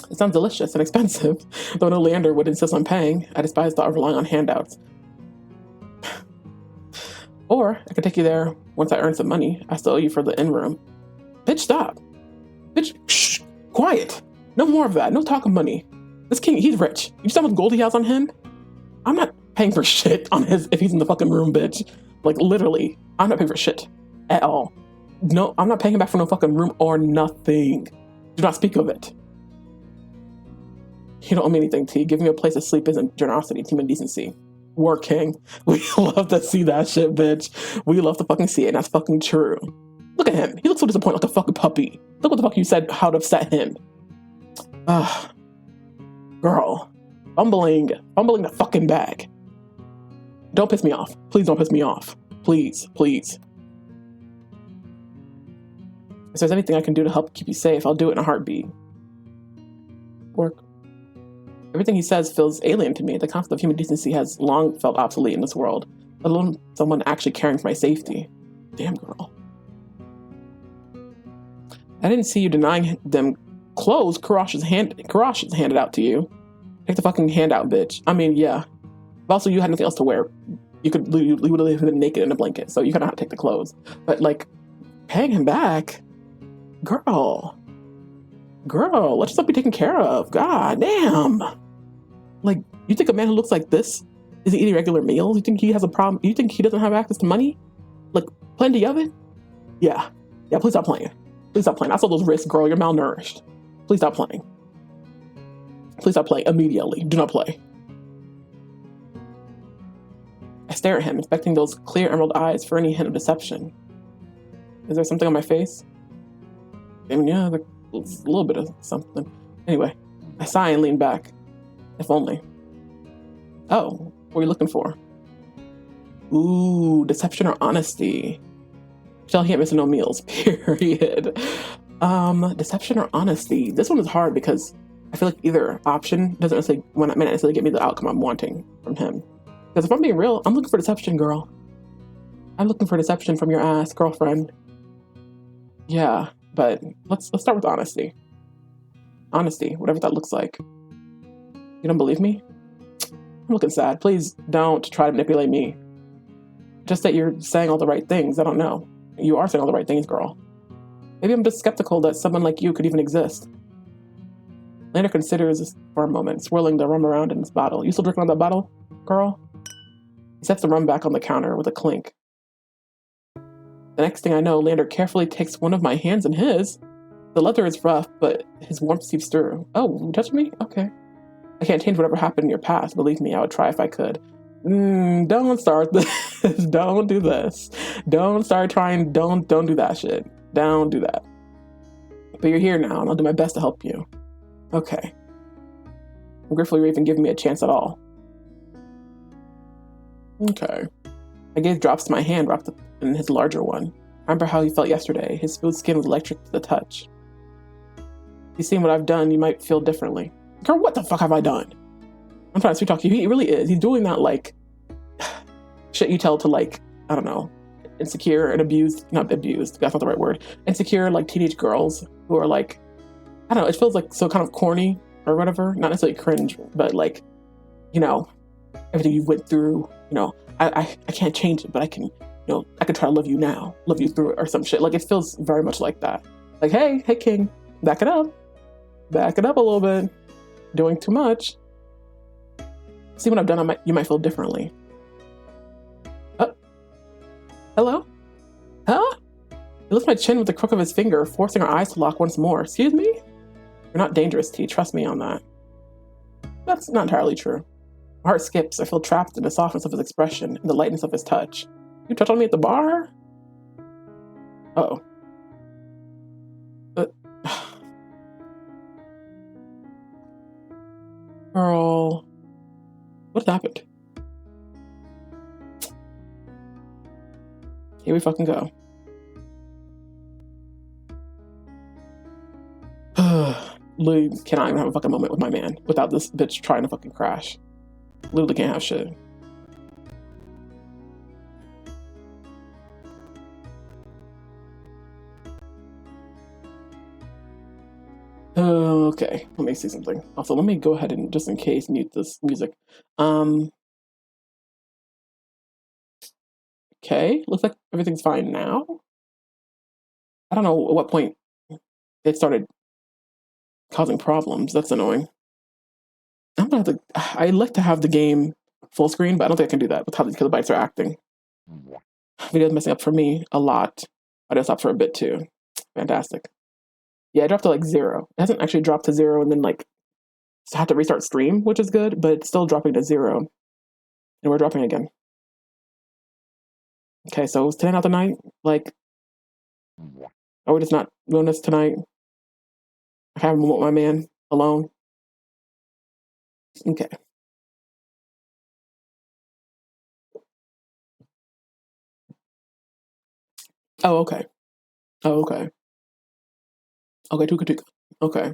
It sounds delicious and expensive. Though no Leander would insist on paying, I despise the thought of relying on handouts. Or I could take you there once I earn some money. I still owe you for the in-room. Bitch, stop. Bitch, shh, quiet. No more of that. No talk of money. This king, he's rich. You saw how much gold he has on him? I'm not paying for shit on his if he's in the fucking room, bitch. Like, literally, I'm not paying for shit at all. No, I'm not paying him back for no fucking room or nothing. Do not speak of it. You don't owe me anything, T. Giving me a place to sleep isn't generosity, it's human decency. War king. We love to see that shit, bitch. We love to fucking see it, and that's fucking true. Look at him. He looks so disappointed like a fucking puppy. Look what the fuck you said, how to upset him. Girl. Fumbling the fucking bag. Don't piss me off. Please don't piss me off. Please, please. If there's anything I can do to help keep you safe, I'll do it in a heartbeat. Work. Everything he says feels alien to me. The concept of human decency has long felt obsolete in this world, let alone someone actually caring for my safety. Damn, girl. I didn't see you denying them clothes Karash's handed out to you. Take the fucking handout, bitch. I mean, yeah. But also, you had nothing else to wear. You would have been naked in a blanket, so you kind of have to take the clothes. But, like, paying him back? Girl, let yourself be taken care of. God damn. Like, you think a man who looks like this is eating regular meals? You think he has a problem? You think he doesn't have access to money? Like, plenty of it? Yeah, please stop playing. Please stop playing. I saw those wrists, girl. You're malnourished. Please stop playing. Please stop playing immediately. Do not play. I stare at him, inspecting those clear emerald eyes for any hint of deception. Is there something on my face? I mean, yeah, there's a little bit of something. Anyway, I sigh and lean back. If only. Oh, what are you looking for? Ooh, deception or honesty? Tell he ain't missing no meals, period. Deception or honesty? This one is hard because I feel like either option doesn't necessarily, may not necessarily get me the outcome I'm wanting from him. Because if I'm being real, I'm looking for deception, girl. I'm looking for deception from your ass, girlfriend. Yeah, but let's start with honesty. Honesty, whatever that looks like. You don't believe me? I'm looking sad. Please don't try to manipulate me. Just that you're saying all the right things. I don't know. You are saying all the right things, girl. Maybe I'm just skeptical that someone like you could even exist. Leander considers this for a moment, swirling the rum around in his bottle. You still drinking on that bottle, girl? He sets the rum back on the counter with a clink. The next thing I know, Leander carefully takes one of my hands in his. The leather is rough, but his warmth seeps through. Oh, you touched me? Okay. I can't change whatever happened in your past. Believe me, I would try if I could. Don't start this. Don't do this. Don't start trying. Don't do that shit. Don't do that. But you're here now, and I'll do my best to help you. Okay. I'm grateful you're even giving me a chance at all. Okay. My gaze drops to my hand wrapped up in his larger one. I remember how he felt yesterday. His smooth skin was electric to the touch. If you've seen what I've done, you might feel differently. Girl, what the fuck have I done? I'm trying to sweet talk you. He really is. He's doing that, like, shit you tell to, like, I don't know, insecure and abused, not abused, that's not the right word, insecure, like, teenage girls who are, like, I don't know, it feels like so kind of corny or whatever. Not necessarily cringe, but, like, you know, everything you went through, you know, I can't change it, but I can, you know, I can try to love you now, love you through it or some shit. Like, it feels very much like that. Like, hey, king, back it up a little bit. Doing too much. See what I've done, you might feel differently. Hello? Huh? He lifts my chin with the crook of his finger, forcing our eyes to lock once more. Excuse me? You're not dangerous, T. Trust me on that. That's not entirely true. My heart skips. I feel trapped in the softness of his expression and the lightness of his touch. You touch on me at the bar? Uh-oh. Girl, what happened? Here we fucking go. Literally cannot even have a fucking moment with my man without this bitch trying to fucking crash. Literally can't have shit. Okay, let me see something. Also, let me go ahead and, just in case, mute this music. Okay, looks like everything's fine now. I don't know at what point it started causing problems. That's annoying. I'm gonna have to, I like to have the game full screen, but I don't think I can do that with how these kilobytes are acting. Video's messing up for me a lot. Audio stops for a bit too. Fantastic. Yeah, it dropped to like 0. It hasn't actually dropped to 0 and then like have to restart stream, which is good, but it's still dropping to 0. And we're dropping again. Okay, so it's 10 out the night. Like, are we just not doing this tonight? I have my man alone. Okay. Oh, okay. Oh, okay. Okay, tuka. Okay.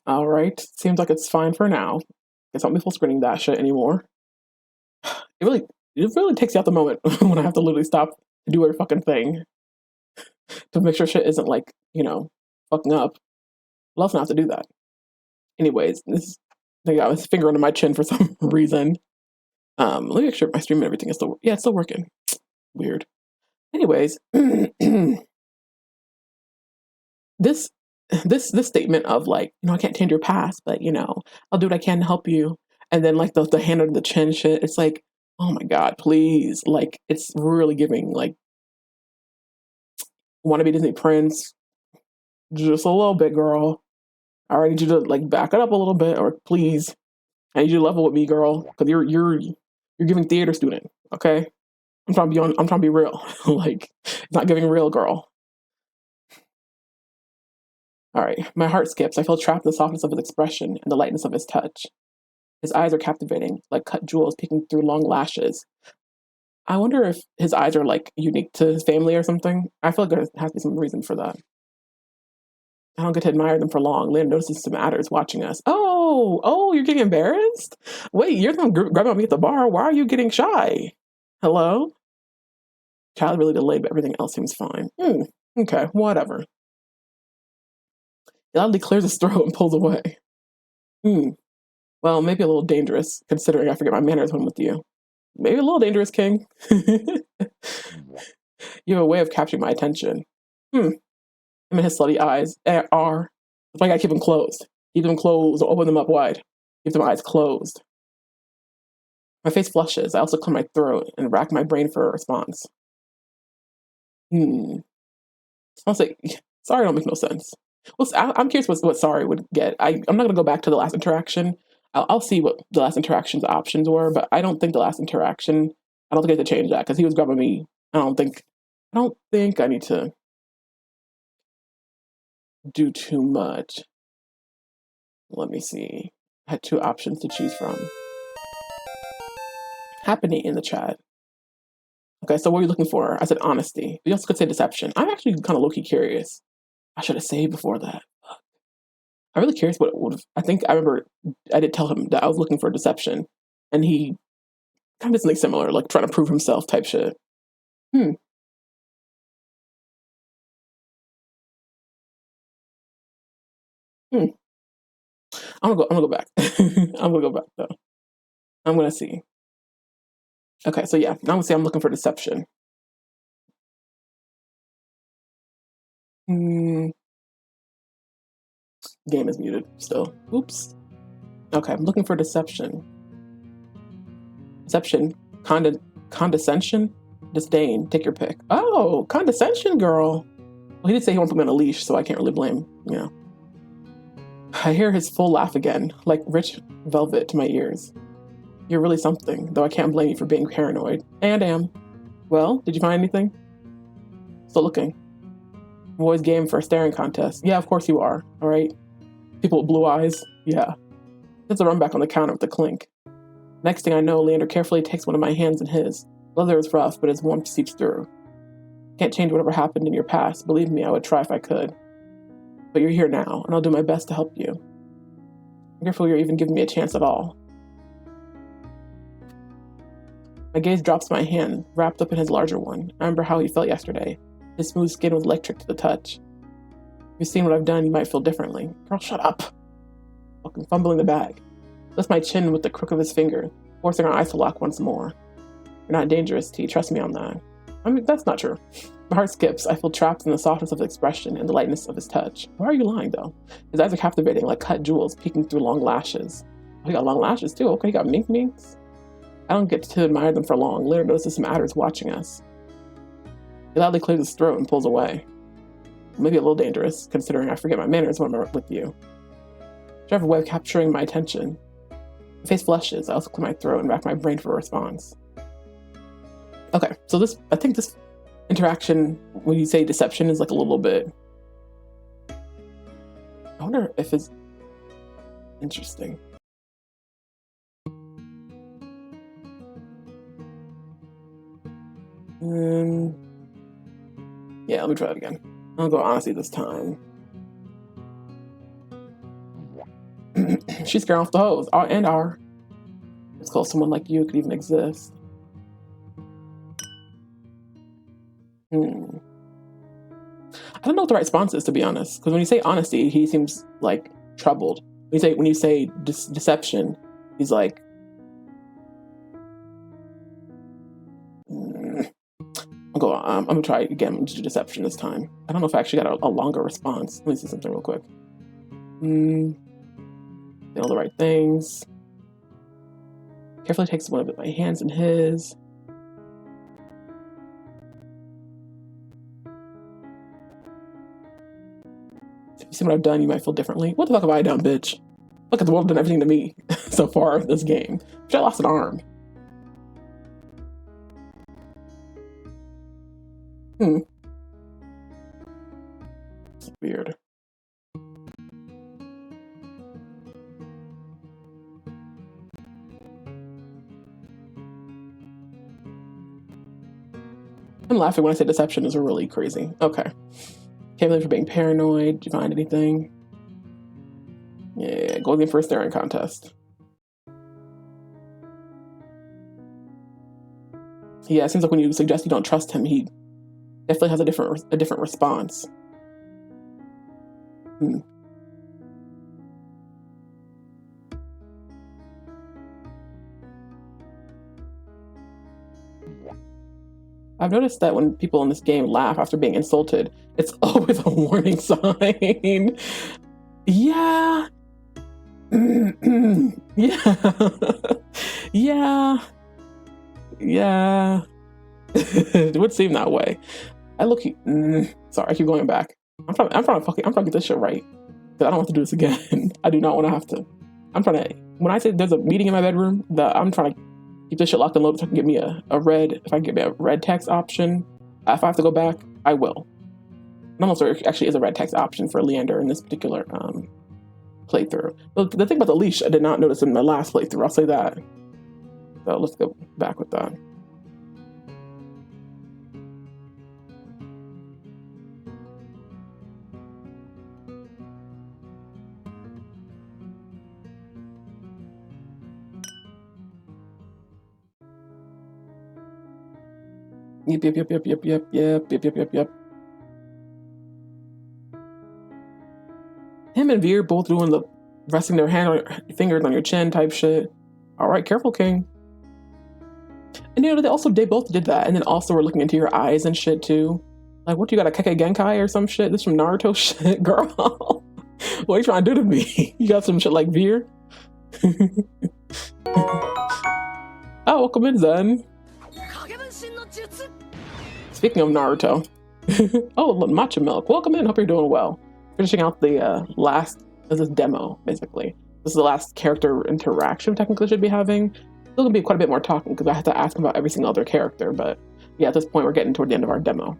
All right. Seems like it's fine for now. Guess I won't be full screening that shit anymore. It really, it really takes you out the moment when I have to literally stop to do every fucking thing to make sure shit isn't like, fucking up. I'll also not have to do that. Anyways, this I got his finger under my chin for some reason. Let me make sure my stream and everything is still, yeah, it's still working. Weird. Anyways, this this statement of like, I can't change your past, but I'll do what I can to help you. And then like the hand under the chin shit, it's like, oh my god, please. Like it's really giving like wanna be Disney Prince just a little bit, girl. I need you to like back it up a little bit, or please. I need you to level with me, girl, because you're giving theater student, okay? I'm trying to be real. Like it's not giving real, girl. All right, my heart skips. I feel trapped in the softness of his expression and the lightness of his touch. His eyes are captivating, like cut jewels peeking through long lashes. I wonder if his eyes are like unique to his family or something. I feel like there has to be some reason for that. I don't get to admire them for long. Leander notices some adders watching us. Oh, you're getting embarrassed? Wait, you're the one grabbing me at the bar. Why are you getting shy? Hello? Child really delayed, but everything else seems fine. Okay, whatever. He loudly clears his throat and pulls away. Well, maybe a little dangerous, considering I forget my manners when I'm with you. Maybe a little dangerous, King. You have a way of capturing my attention. Him and his slutty eyes are. That's why I gotta keep them closed. Keep them closed or open them up wide. Keep them eyes closed. My face flushes. I also clear my throat and rack my brain for a response. I'll say, sorry don't make no sense. Well, I'm curious what sorry would get. I'm not going to go back to the last interaction. I'll see what the last interaction's options were, but I don't think the last interaction, I don't think I have to change that because he was grabbing me. I don't think I need to do too much. Let me see. I had two options to choose from. Happening in the chat. Okay, so what are you looking for? I said honesty. You also could say deception. I'm actually kind of low-key curious. I should have saved before that. I'm really curious what it would have. I think I remember I did tell him that I was looking for deception, and he kind of did something similar, like trying to prove himself type shit. I'm gonna go back. I'm gonna go back though. I'm gonna see. Okay, so yeah, now I'm gonna say I'm looking for deception. Game is muted still. Oops. Okay, I'm looking for deception. Deception, condescension, disdain. Take your pick. Oh, condescension, girl. Well, he did say he won't put me on a leash, so I can't really blame. I hear his full laugh again, like rich velvet to my ears. You're really something, though I can't blame you for being paranoid. And am. Well, did you find anything? Still looking. I'm always game for a staring contest. Yeah, of course you are, alright? People with blue eyes? Yeah. That's a run back on the counter with the clink. Next thing I know, Leander carefully takes one of my hands in his. Leather is rough, but its warmth seeps through. Can't change whatever happened in your past. Believe me, I would try if I could. But you're here now, and I'll do my best to help you. I'm grateful you're even giving me a chance at all. My gaze drops my hand, wrapped up in his larger one. I remember how he felt yesterday. His smooth skin was electric to the touch. If you've seen what I've done, you might feel differently. Girl, shut up. Fucking fumbling the bag. Lifts my chin with the crook of his finger, forcing our eyes to lock once more. You're not dangerous, T. Trust me on that. I mean, that's not true. My heart skips. I feel trapped in the softness of his expression and the lightness of his touch. Why are you lying, though? His eyes are captivating, like cut jewels peeking through long lashes. Oh, he got long lashes, too. Okay, he got mink minks. I don't get to admire them for long. Leander notices some adders watching us. He loudly clears his throat and pulls away. Maybe a little dangerous, considering I forget my manners when I'm with you. You have a way of capturing my attention. My face flushes. I also clear my throat and rack my brain for a response. Okay, so I think this interaction, when you say deception, is like a little bit. I wonder if it's interesting. Yeah, let me try it again. I'll go honesty this time. She's scaring off the hoes. And our. It's called someone like you could even exist. I don't know what the right response is, to be honest. Because when you say honesty, he seems like troubled. When you say deception, he's like, I'm gonna try again to do deception this time. I don't know if I actually got a longer response. Let me see something real quick. All the right things. Carefully takes one of my hands in his. If you see what I've done, you might feel differently. What the fuck have I done, bitch? Look at the world done everything to me so far in this game. I lost an arm. It's weird. I'm laughing when I say deception is really crazy. Okay. Can't believe you're being paranoid. Did you find anything? Yeah, go again for a staring contest. Yeah, it seems like when you suggest you don't trust him, he definitely has a different response. I've noticed that when people in this game laugh after being insulted, it's always a warning sign. Yeah. Yeah. Yeah. It would seem that way. Sorry, I keep going back. I'm trying to get this shit right. Because I don't want to do this again. I do not want to have to. When I say there's a meeting in my bedroom, I'm trying to keep this shit locked and loaded so I can get me a red text option. If I have to go back, I will. And almost there actually is a red text option for Leander in this particular playthrough. The thing about the leash I did not notice in my last playthrough, I'll say that. So let's go back with that. Yep. Him and Veer both doing the resting their fingers on your chin type shit. All right, careful, King. And they both did that, and then also were looking into your eyes and shit too. Like, what, you got a Keke Genkai or some shit? This from Naruto shit, girl. What are you trying to do to me? You got some shit like Veer? Oh, welcome in, Zen. Speaking of Naruto. Oh, matcha milk. Welcome in. Hope you're doing well. Finishing out the last of this demo, basically. This is the last character interaction technically should be having. Still gonna be quite a bit more talking because I have to ask about every single other character, but yeah, at this point we're getting toward the end of our demo.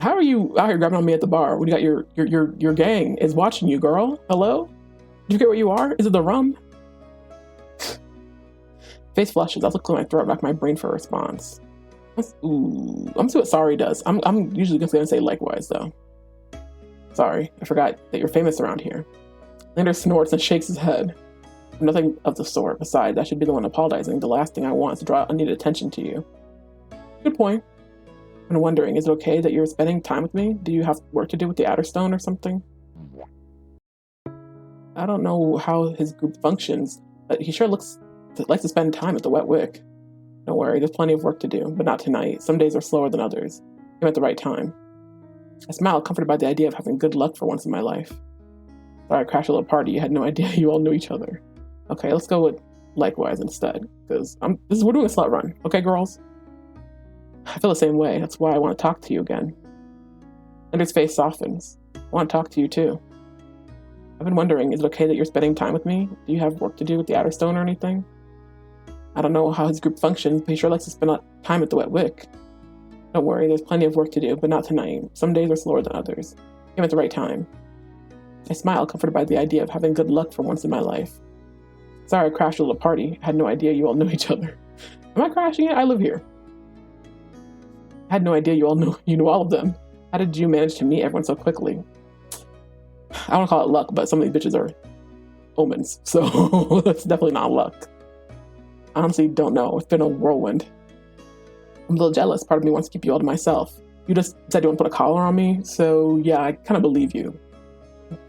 How are you out here grabbing on me at the bar when you got your gang is watching you, girl? Hello? Did you get where you are? Is it the rum? Face flushes. I was looking at my throat, back my brain for a response. Ooh, I'm see what sorry does. I'm usually just gonna say likewise though. Sorry, I forgot that you're famous around here. Leander snorts and shakes his head. Nothing of the sort. Besides, I should be the one apologizing. The last thing I want is to draw unneeded attention to you. Good point. I'm wondering, is it okay that you're spending time with me? Do you have work to do with the Outer Stone or something? I don't know how his group functions, but he sure likes to spend time at the Wet Wick. Don't worry, there's plenty of work to do, but not tonight. Some days are slower than others. I'm at the right time. I smiled, comforted by the idea of having good luck for once in my life. Sorry, I crashed a little party. You had no idea you all knew each other. Okay, let's go with likewise instead, because we're doing a slut run. Okay, girls? I feel the same way. That's why I want to talk to you again. Linder's face softens. I want to talk to you too. I've been wondering, is it okay that you're spending time with me? Do you have work to do with the Outer Stone or anything? I don't know how his group functions, but he sure likes to spend time at the Wet Wick. Don't worry, there's plenty of work to do, but not tonight. Some days are slower than others. I'm at the right time. I smiled, comforted by the idea of having good luck for once in my life. Sorry I crashed a little party. I had no idea you all knew each other. Am I crashing it? I live here. I had no idea you knew all of them. How did you manage to meet everyone so quickly? I don't call it luck, but some of these bitches are omens, so that's definitely not luck. I honestly don't know. It's been a whirlwind. I'm a little jealous. Part of me wants to keep you all to myself. You just said you want to put a collar on me, so yeah, I kind of believe you.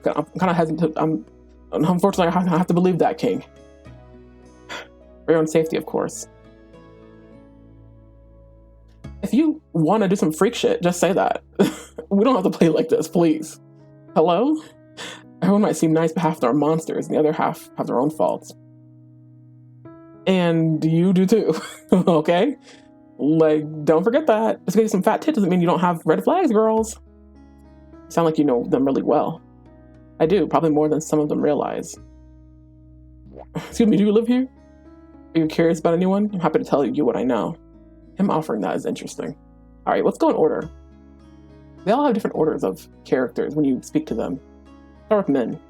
I'm kind of hesitant. Unfortunately, I have to believe that, King. For your own safety, of course. If you want to do some freak shit, just say that. We don't have to play like this, please. Hello? Everyone might seem nice, but half of them are monsters, and the other half have their own faults. And you do too, okay? Like, don't forget that. Just because you have some fat tits doesn't mean you don't have red flags, girls. You sound like you know them really well. I do, probably more than some of them realize. Excuse me, do you live here? Are you curious about anyone? I'm happy to tell you what I know. Him offering that is interesting. All right, let's go in order. They all have different orders of characters when you speak to them. Start with Min.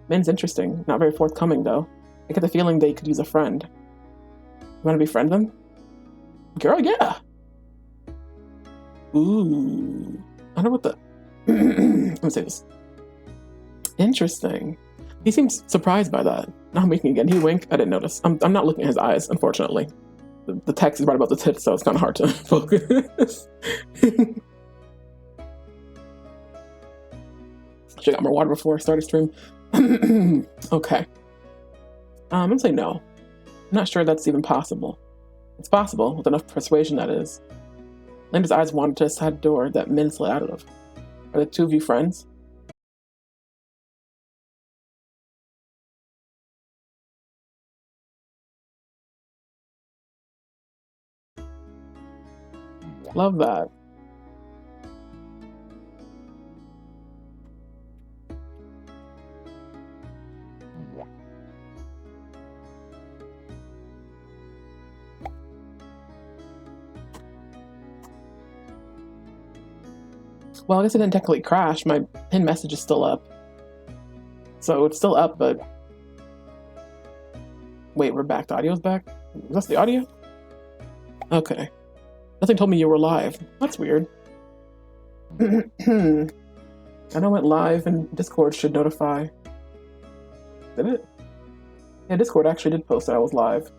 Min's interesting, not very forthcoming though. I get the feeling they could use a friend. You want to befriend them? Girl, yeah. Ooh. I don't know what the... Let me say this. Interesting. He seems surprised by that. Now I'm winking again. He winked. I didn't notice. I'm not looking at his eyes, unfortunately. The text is right about the tits, so it's kind of hard to focus. Should have got more water before I started stream. Okay. I'm gonna say no. I'm not sure that's even possible. It's possible, with enough persuasion, that is. Leander's eyes wandered to a side door that Min slid out of. Are the two of you friends? Love that. Well, I guess it didn't technically crash. My pin message is still up. So it's still up, but... Wait, we're back. The audio's back? That's the audio? Okay. Nothing told me you were live. That's weird. I know it went live and Discord should notify. Did it? Yeah, Discord actually did post that I was live.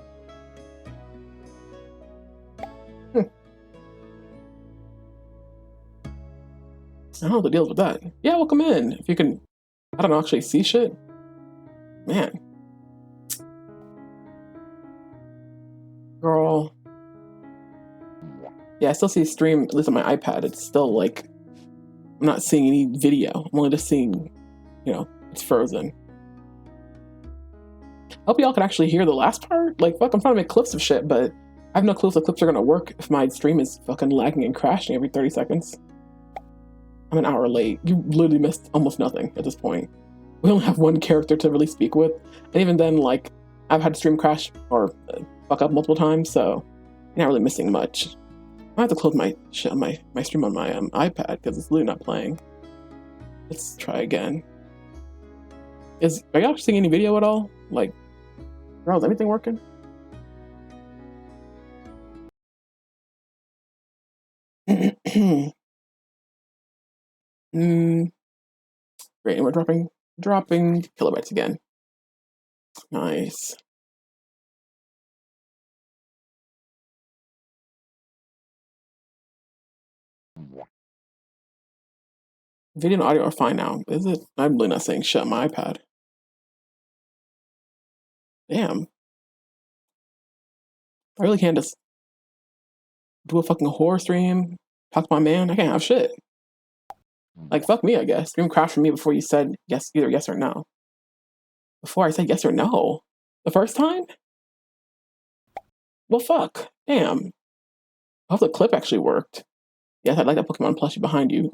I don't know the deals with that. Yeah, welcome in. If you can, I don't know, actually see shit. Man. Girl. Yeah, I still see stream, at least on my iPad. It's still like, I'm not seeing any video. I'm only just seeing, you know, it's frozen. Hope y'all can actually hear the last part. Like, fuck, I'm trying to make clips of shit, but I have no clue if the clips are gonna work if my stream is fucking lagging and crashing every 30 seconds. I'm an hour late. You literally missed almost nothing at this point. We only have one character to really speak with. And even then, like, I've had stream crash or fuck up multiple times, so you're not really missing much. I have to close my shit on my stream on my iPad because it's literally not playing. Let's try again. Are y'all seeing any video at all? Like, girl, is anything working? Great, and we're dropping kilobytes again. Nice. Video and audio are fine now. Is it? I'm really not saying shit on my iPad. Damn. I really can't just do a fucking horror stream, talk to my man. I can't have shit. Like, fuck me, I guess. Stream crashed for me before you said yes, either yes or no. Before I said yes or no? The first time? Well, fuck. Damn. I hope the clip actually worked. Yes, I'd like that Pokemon plushie behind you.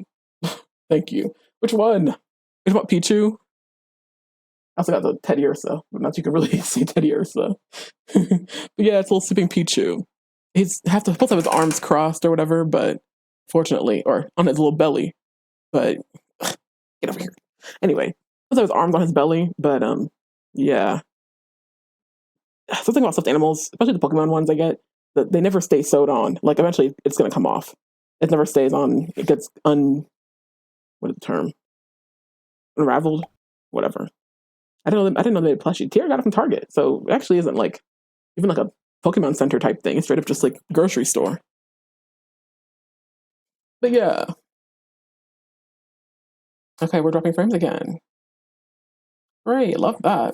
Thank you. Which one? Which one, Pichu? I also got the Teddy Ursa, but not you can really see Teddy Ursa. But yeah, it's a little sleeping Pichu. He's supposed to have his arms crossed or whatever, but fortunately, or on his little belly. But get over here. Anyway, supposed to have his arms on his belly, but yeah. Something about stuffed animals, especially the Pokemon ones I get. they never stay sewed on. Like eventually it's gonna come off. It never stays on. It gets what is the term? Unraveled, whatever. I didn't know they had plushie. Tierra got it from Target, so it actually isn't like even like a Pokemon Center type thing. It's straight up just like grocery store. But yeah. Okay, we're dropping frames again. Great, love that.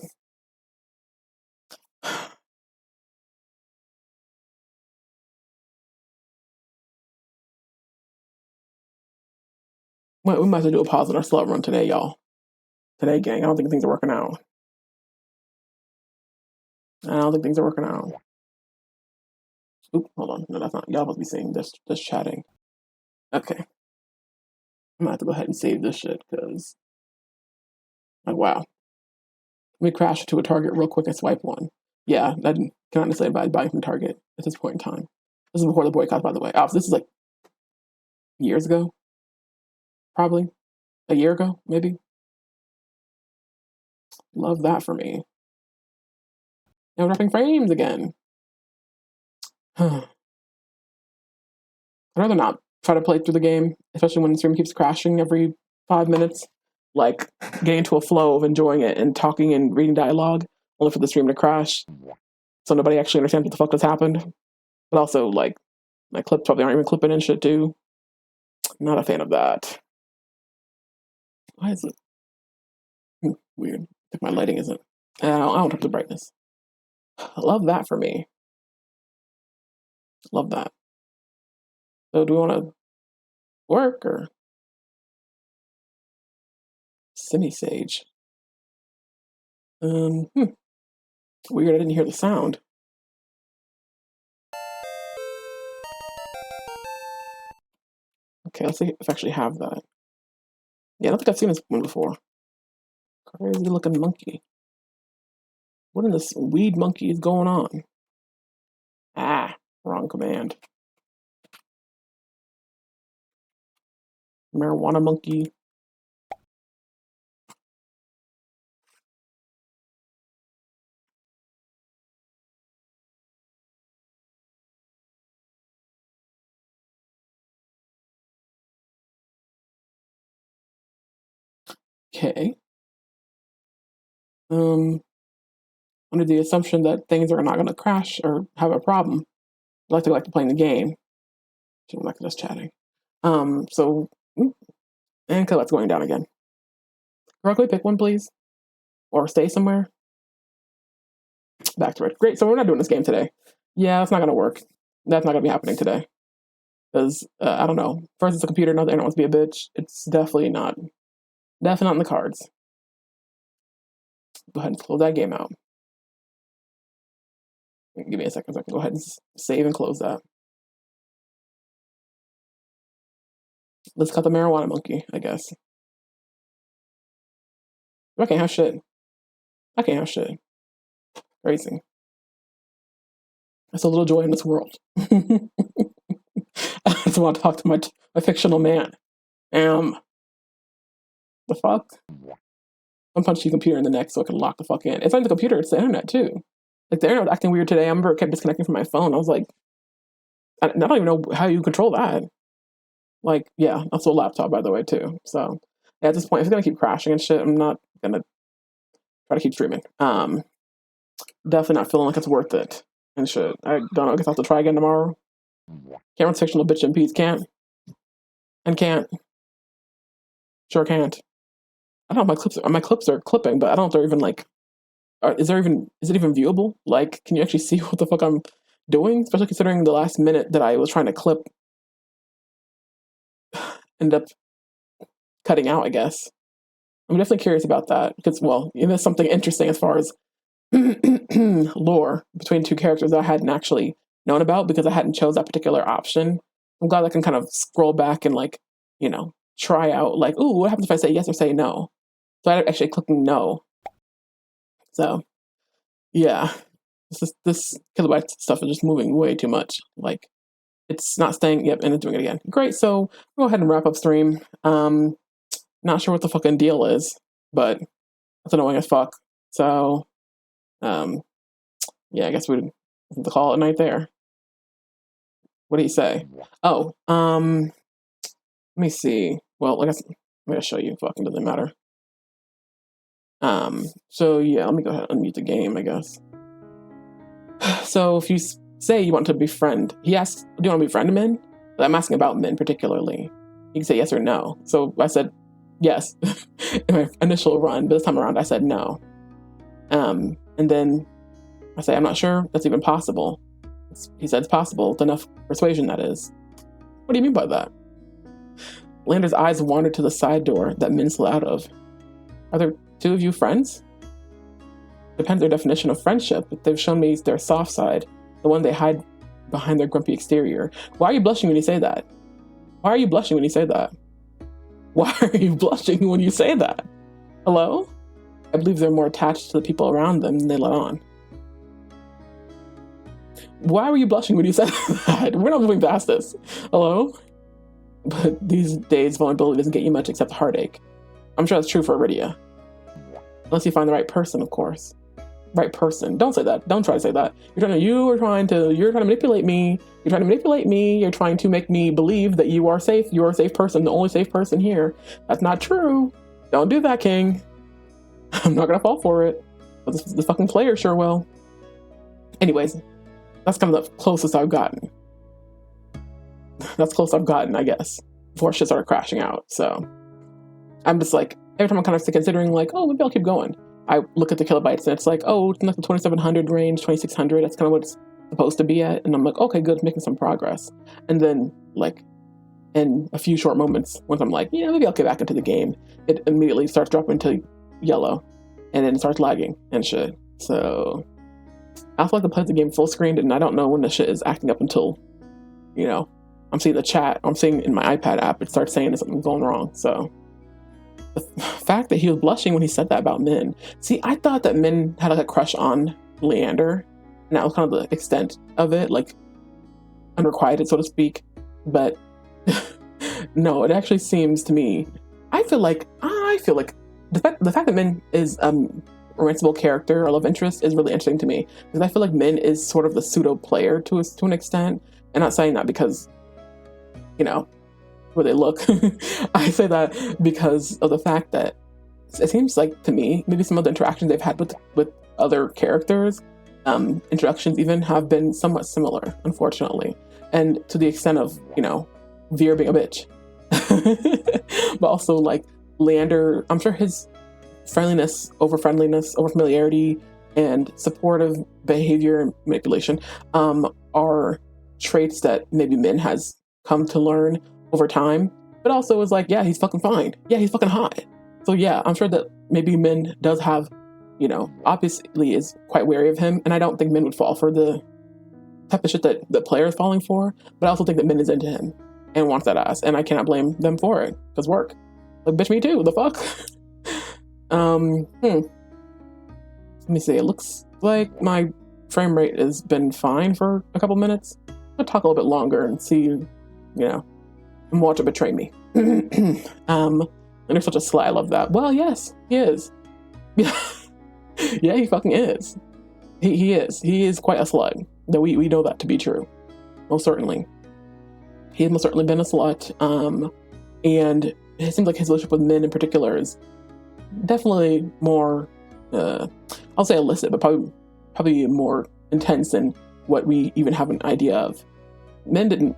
We might have to do a pause on our slut run today, y'all. Today, gang. I don't think things are working out. Oop, hold on. No, that's not. Y'all must be seeing this chatting. Okay. I'm gonna have to go ahead and save this shit, because like, wow. Let me crash to a Target real quick and swipe one. Yeah, I cannot necessarily advise buying from Target at this point in time. This is before the boycott, by the way. So this is like years ago. Probably. A year ago, maybe. Love that for me. Now dropping frames again. I'd rather not try to play through the game, especially when the stream keeps crashing every 5 minutes. Like, getting into a flow of enjoying it and talking and reading dialogue, only for the stream to crash. So nobody actually understands what the fuck has happened. But also, like, my clips probably aren't even clipping and shit, too. Not a fan of that. Why is it? Weird. I think my lighting isn't. I don't have the brightness. I love that for me. Love that. So do we want to work or semi-sage? Weird, I didn't hear the sound. Okay, let's see if I actually have that. Yeah, I don't think I've seen this one before. Crazy looking monkey. What in this weed monkey is going on? Ah, wrong command. Marijuana monkey. Okay. Under the assumption that things are not going to crash or have a problem, I like to go back to playing the game. I'm not just chatting. And Colette's going down again. Correctly pick one, please. Or stay somewhere. Back to it. Great, so we're not doing this game today. Yeah, that's not going to work. That's not going to be happening today. Because, I don't know. First, it's a computer, now the internet wants to be a bitch. It's definitely not in the cards. Go ahead and close that game out. Give me a second so I can go ahead and save and close that. Let's cut the marijuana monkey, I guess. I can't have shit. Crazy. That's a little joy in this world. I just want to talk to my fictional man. The fuck? I'm punching the computer in the neck so I can lock the fuck in. It's not the computer, it's the internet too. Like, the internet was acting weird today. I remember it kept disconnecting from my phone. I was like, I don't even know how you control that. Like, yeah, also a laptop, by the way, too. So, yeah, at this point, if it's gonna keep crashing and shit, I'm not gonna try to keep streaming. Definitely not feeling like it's worth it and shit. I don't know, I guess I'll have to try again tomorrow. Can't run fictional bitch in peace, can't. Sure can't. I don't know if my clips are clipping, but I don't know if they're even like, is it even viewable? Like, can you actually see what the fuck I'm doing? Especially considering the last minute that I was trying to clip ended up cutting out, I guess. I'm definitely curious about that because, well, there's something interesting as far as lore between two characters that I hadn't actually known about because I hadn't chose that particular option. I'm glad I can kind of scroll back and, like, try out, like, ooh, what happens if I say yes or say no? So I actually clicking no. So, yeah, this kilobyte stuff is just moving way too much. Like, it's not staying. Yep, and it's doing it again. Great. So we'll go ahead and wrap up stream. Not sure what the fucking deal is, but it's annoying as fuck. So, yeah, I guess we'd call it a night there. What did he say? Oh, let me see. Well, I guess I'm gonna show you. Fucking doesn't matter. So yeah, let me go ahead and unmute the game, I guess. So if you say you want to befriend, he asks, do you want to befriend men? I'm asking about men particularly. You can say yes or no. So I said yes in my initial run, but this time around I said no. And then I say, I'm not sure that's even possible. He said it's possible, with enough persuasion, that is. What do you mean by that? Leander's eyes wandered to the side door that Min slid out of. Are there two of you friends? Depends their definition of friendship, but they've shown me their soft side, the one they hide behind their grumpy exterior. Why are you blushing when you say that? Why are you blushing when you say that? Why are you blushing when you say that? Hello? I believe they're more attached to the people around them than they let on. Why were you blushing when you said that? We're not moving past this. Hello? But these days, vulnerability doesn't get you much except heartache. I'm sure that's true for Iridia. Unless you find the right person, of course. Right person. Don't say that. Don't try to say that. You're trying to manipulate me. You're trying to manipulate me. You're trying to make me believe that you are safe. You're a safe person, the only safe person here. That's not true. Don't do that, King. I'm not gonna fall for it. But the fucking player sure will. Anyways, that's kind of the closest I've gotten. That's close I've gotten, I guess, before shit started crashing out. So I'm just like, every time I'm kind of considering like, oh, maybe I'll keep going. I look at the kilobytes and it's like, oh, it's in like the 2700 range, 2600. That's kind of what it's supposed to be at. And I'm like, okay, good, making some progress. And then like in a few short moments, once I'm like, yeah, maybe I'll get back into the game, it immediately starts dropping to yellow and then it starts lagging and shit. So I feel like I played the game full screened and I don't know when the shit is acting up until, you know, I'm seeing the chat, I'm seeing in my iPad app, it starts saying there's something going wrong. So the fact that he was blushing when he said that about Min. See, I thought that Min had like a crush on Leander, and that was kind of the extent of it, like unrequited, so to speak. But no, it actually seems to me, I feel like the fact that Min is a romanceable character or love interest is really interesting to me, because I feel like Min is sort of the pseudo player to an extent. And not saying that because, you know, where they look. I say that because of the fact that it seems like to me, maybe some of the interactions they've had with other characters, introductions even, have been somewhat similar, unfortunately. And to the extent of, you know, Veer being a bitch. But also like Leander, I'm sure his friendliness, over familiarity, and supportive behavior and manipulation are traits that maybe Min has come to learn over time, but also is like, yeah, he's fucking fine. Yeah, he's fucking hot. So yeah, I'm sure that maybe Min does have, you know, obviously is quite wary of him, and I don't think Min would fall for the type of shit that the player is falling for, but I also think that Min is into him and wants that ass, and I cannot blame them for it. It does work. Like, bitch, me too. The fuck? Let me see. It looks like my frame rate has been fine for a couple minutes. I'll talk a little bit longer and see, you know, and watch it betray me. And they're such a sly. I love that. Well, yes, he is. Yeah, he fucking is. He is. He is quite a slut. No, we know that to be true. Most certainly. He has most certainly been a slut. And it seems like his relationship with Min in particular is definitely more, I'll say illicit, but probably more intense than what we even have an idea of. Min didn't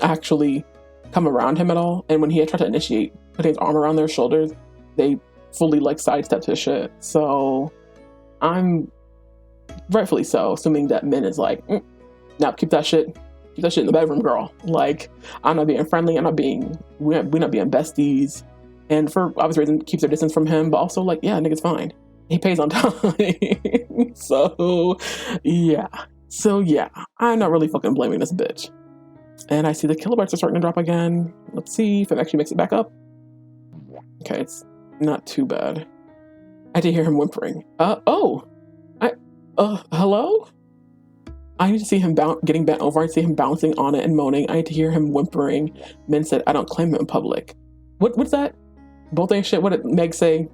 actually come around him at all, and when he had tried to initiate putting his arm around their shoulders, they fully like sidestepped his shit. So I'm rightfully so assuming that Min is like, now keep that shit in the bedroom, girl. Like, I'm not being friendly, we're not being besties, and for obvious reason keeps their distance from him, but also like, yeah, nigga's fine, he pays on time. So yeah, I'm not really fucking blaming this bitch. And I see the kilobytes are starting to drop again. Let's see if it actually makes it back up. Okay, it's not too bad. I did hear him whimpering. Hello? I need to see him getting bent over. I see him bouncing on it and moaning. I need to hear him whimpering. Min said, I don't claim him in public. What's that? Both ain't shit. What did Meg say?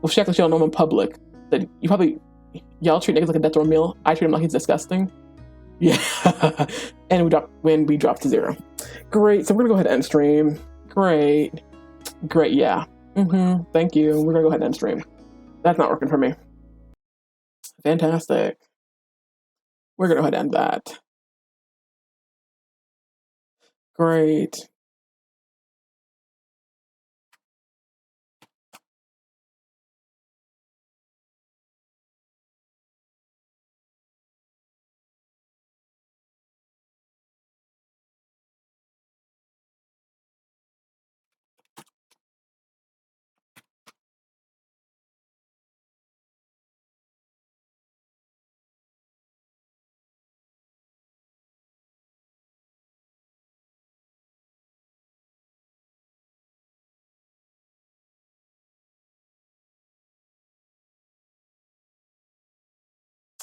Well, she acts like she don't know him in public. That y'all treat niggas like a death row meal. I treat him like he's disgusting. Yeah. And we dropped to 0. Great. So we're gonna go ahead and end stream. Great. Great. Yeah. Thank you. We're gonna go ahead and end stream. That's not working for me. Fantastic. We're gonna go ahead and end that. Great.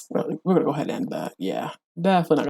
Well, we're gonna go ahead and end that. Yeah. Definitely not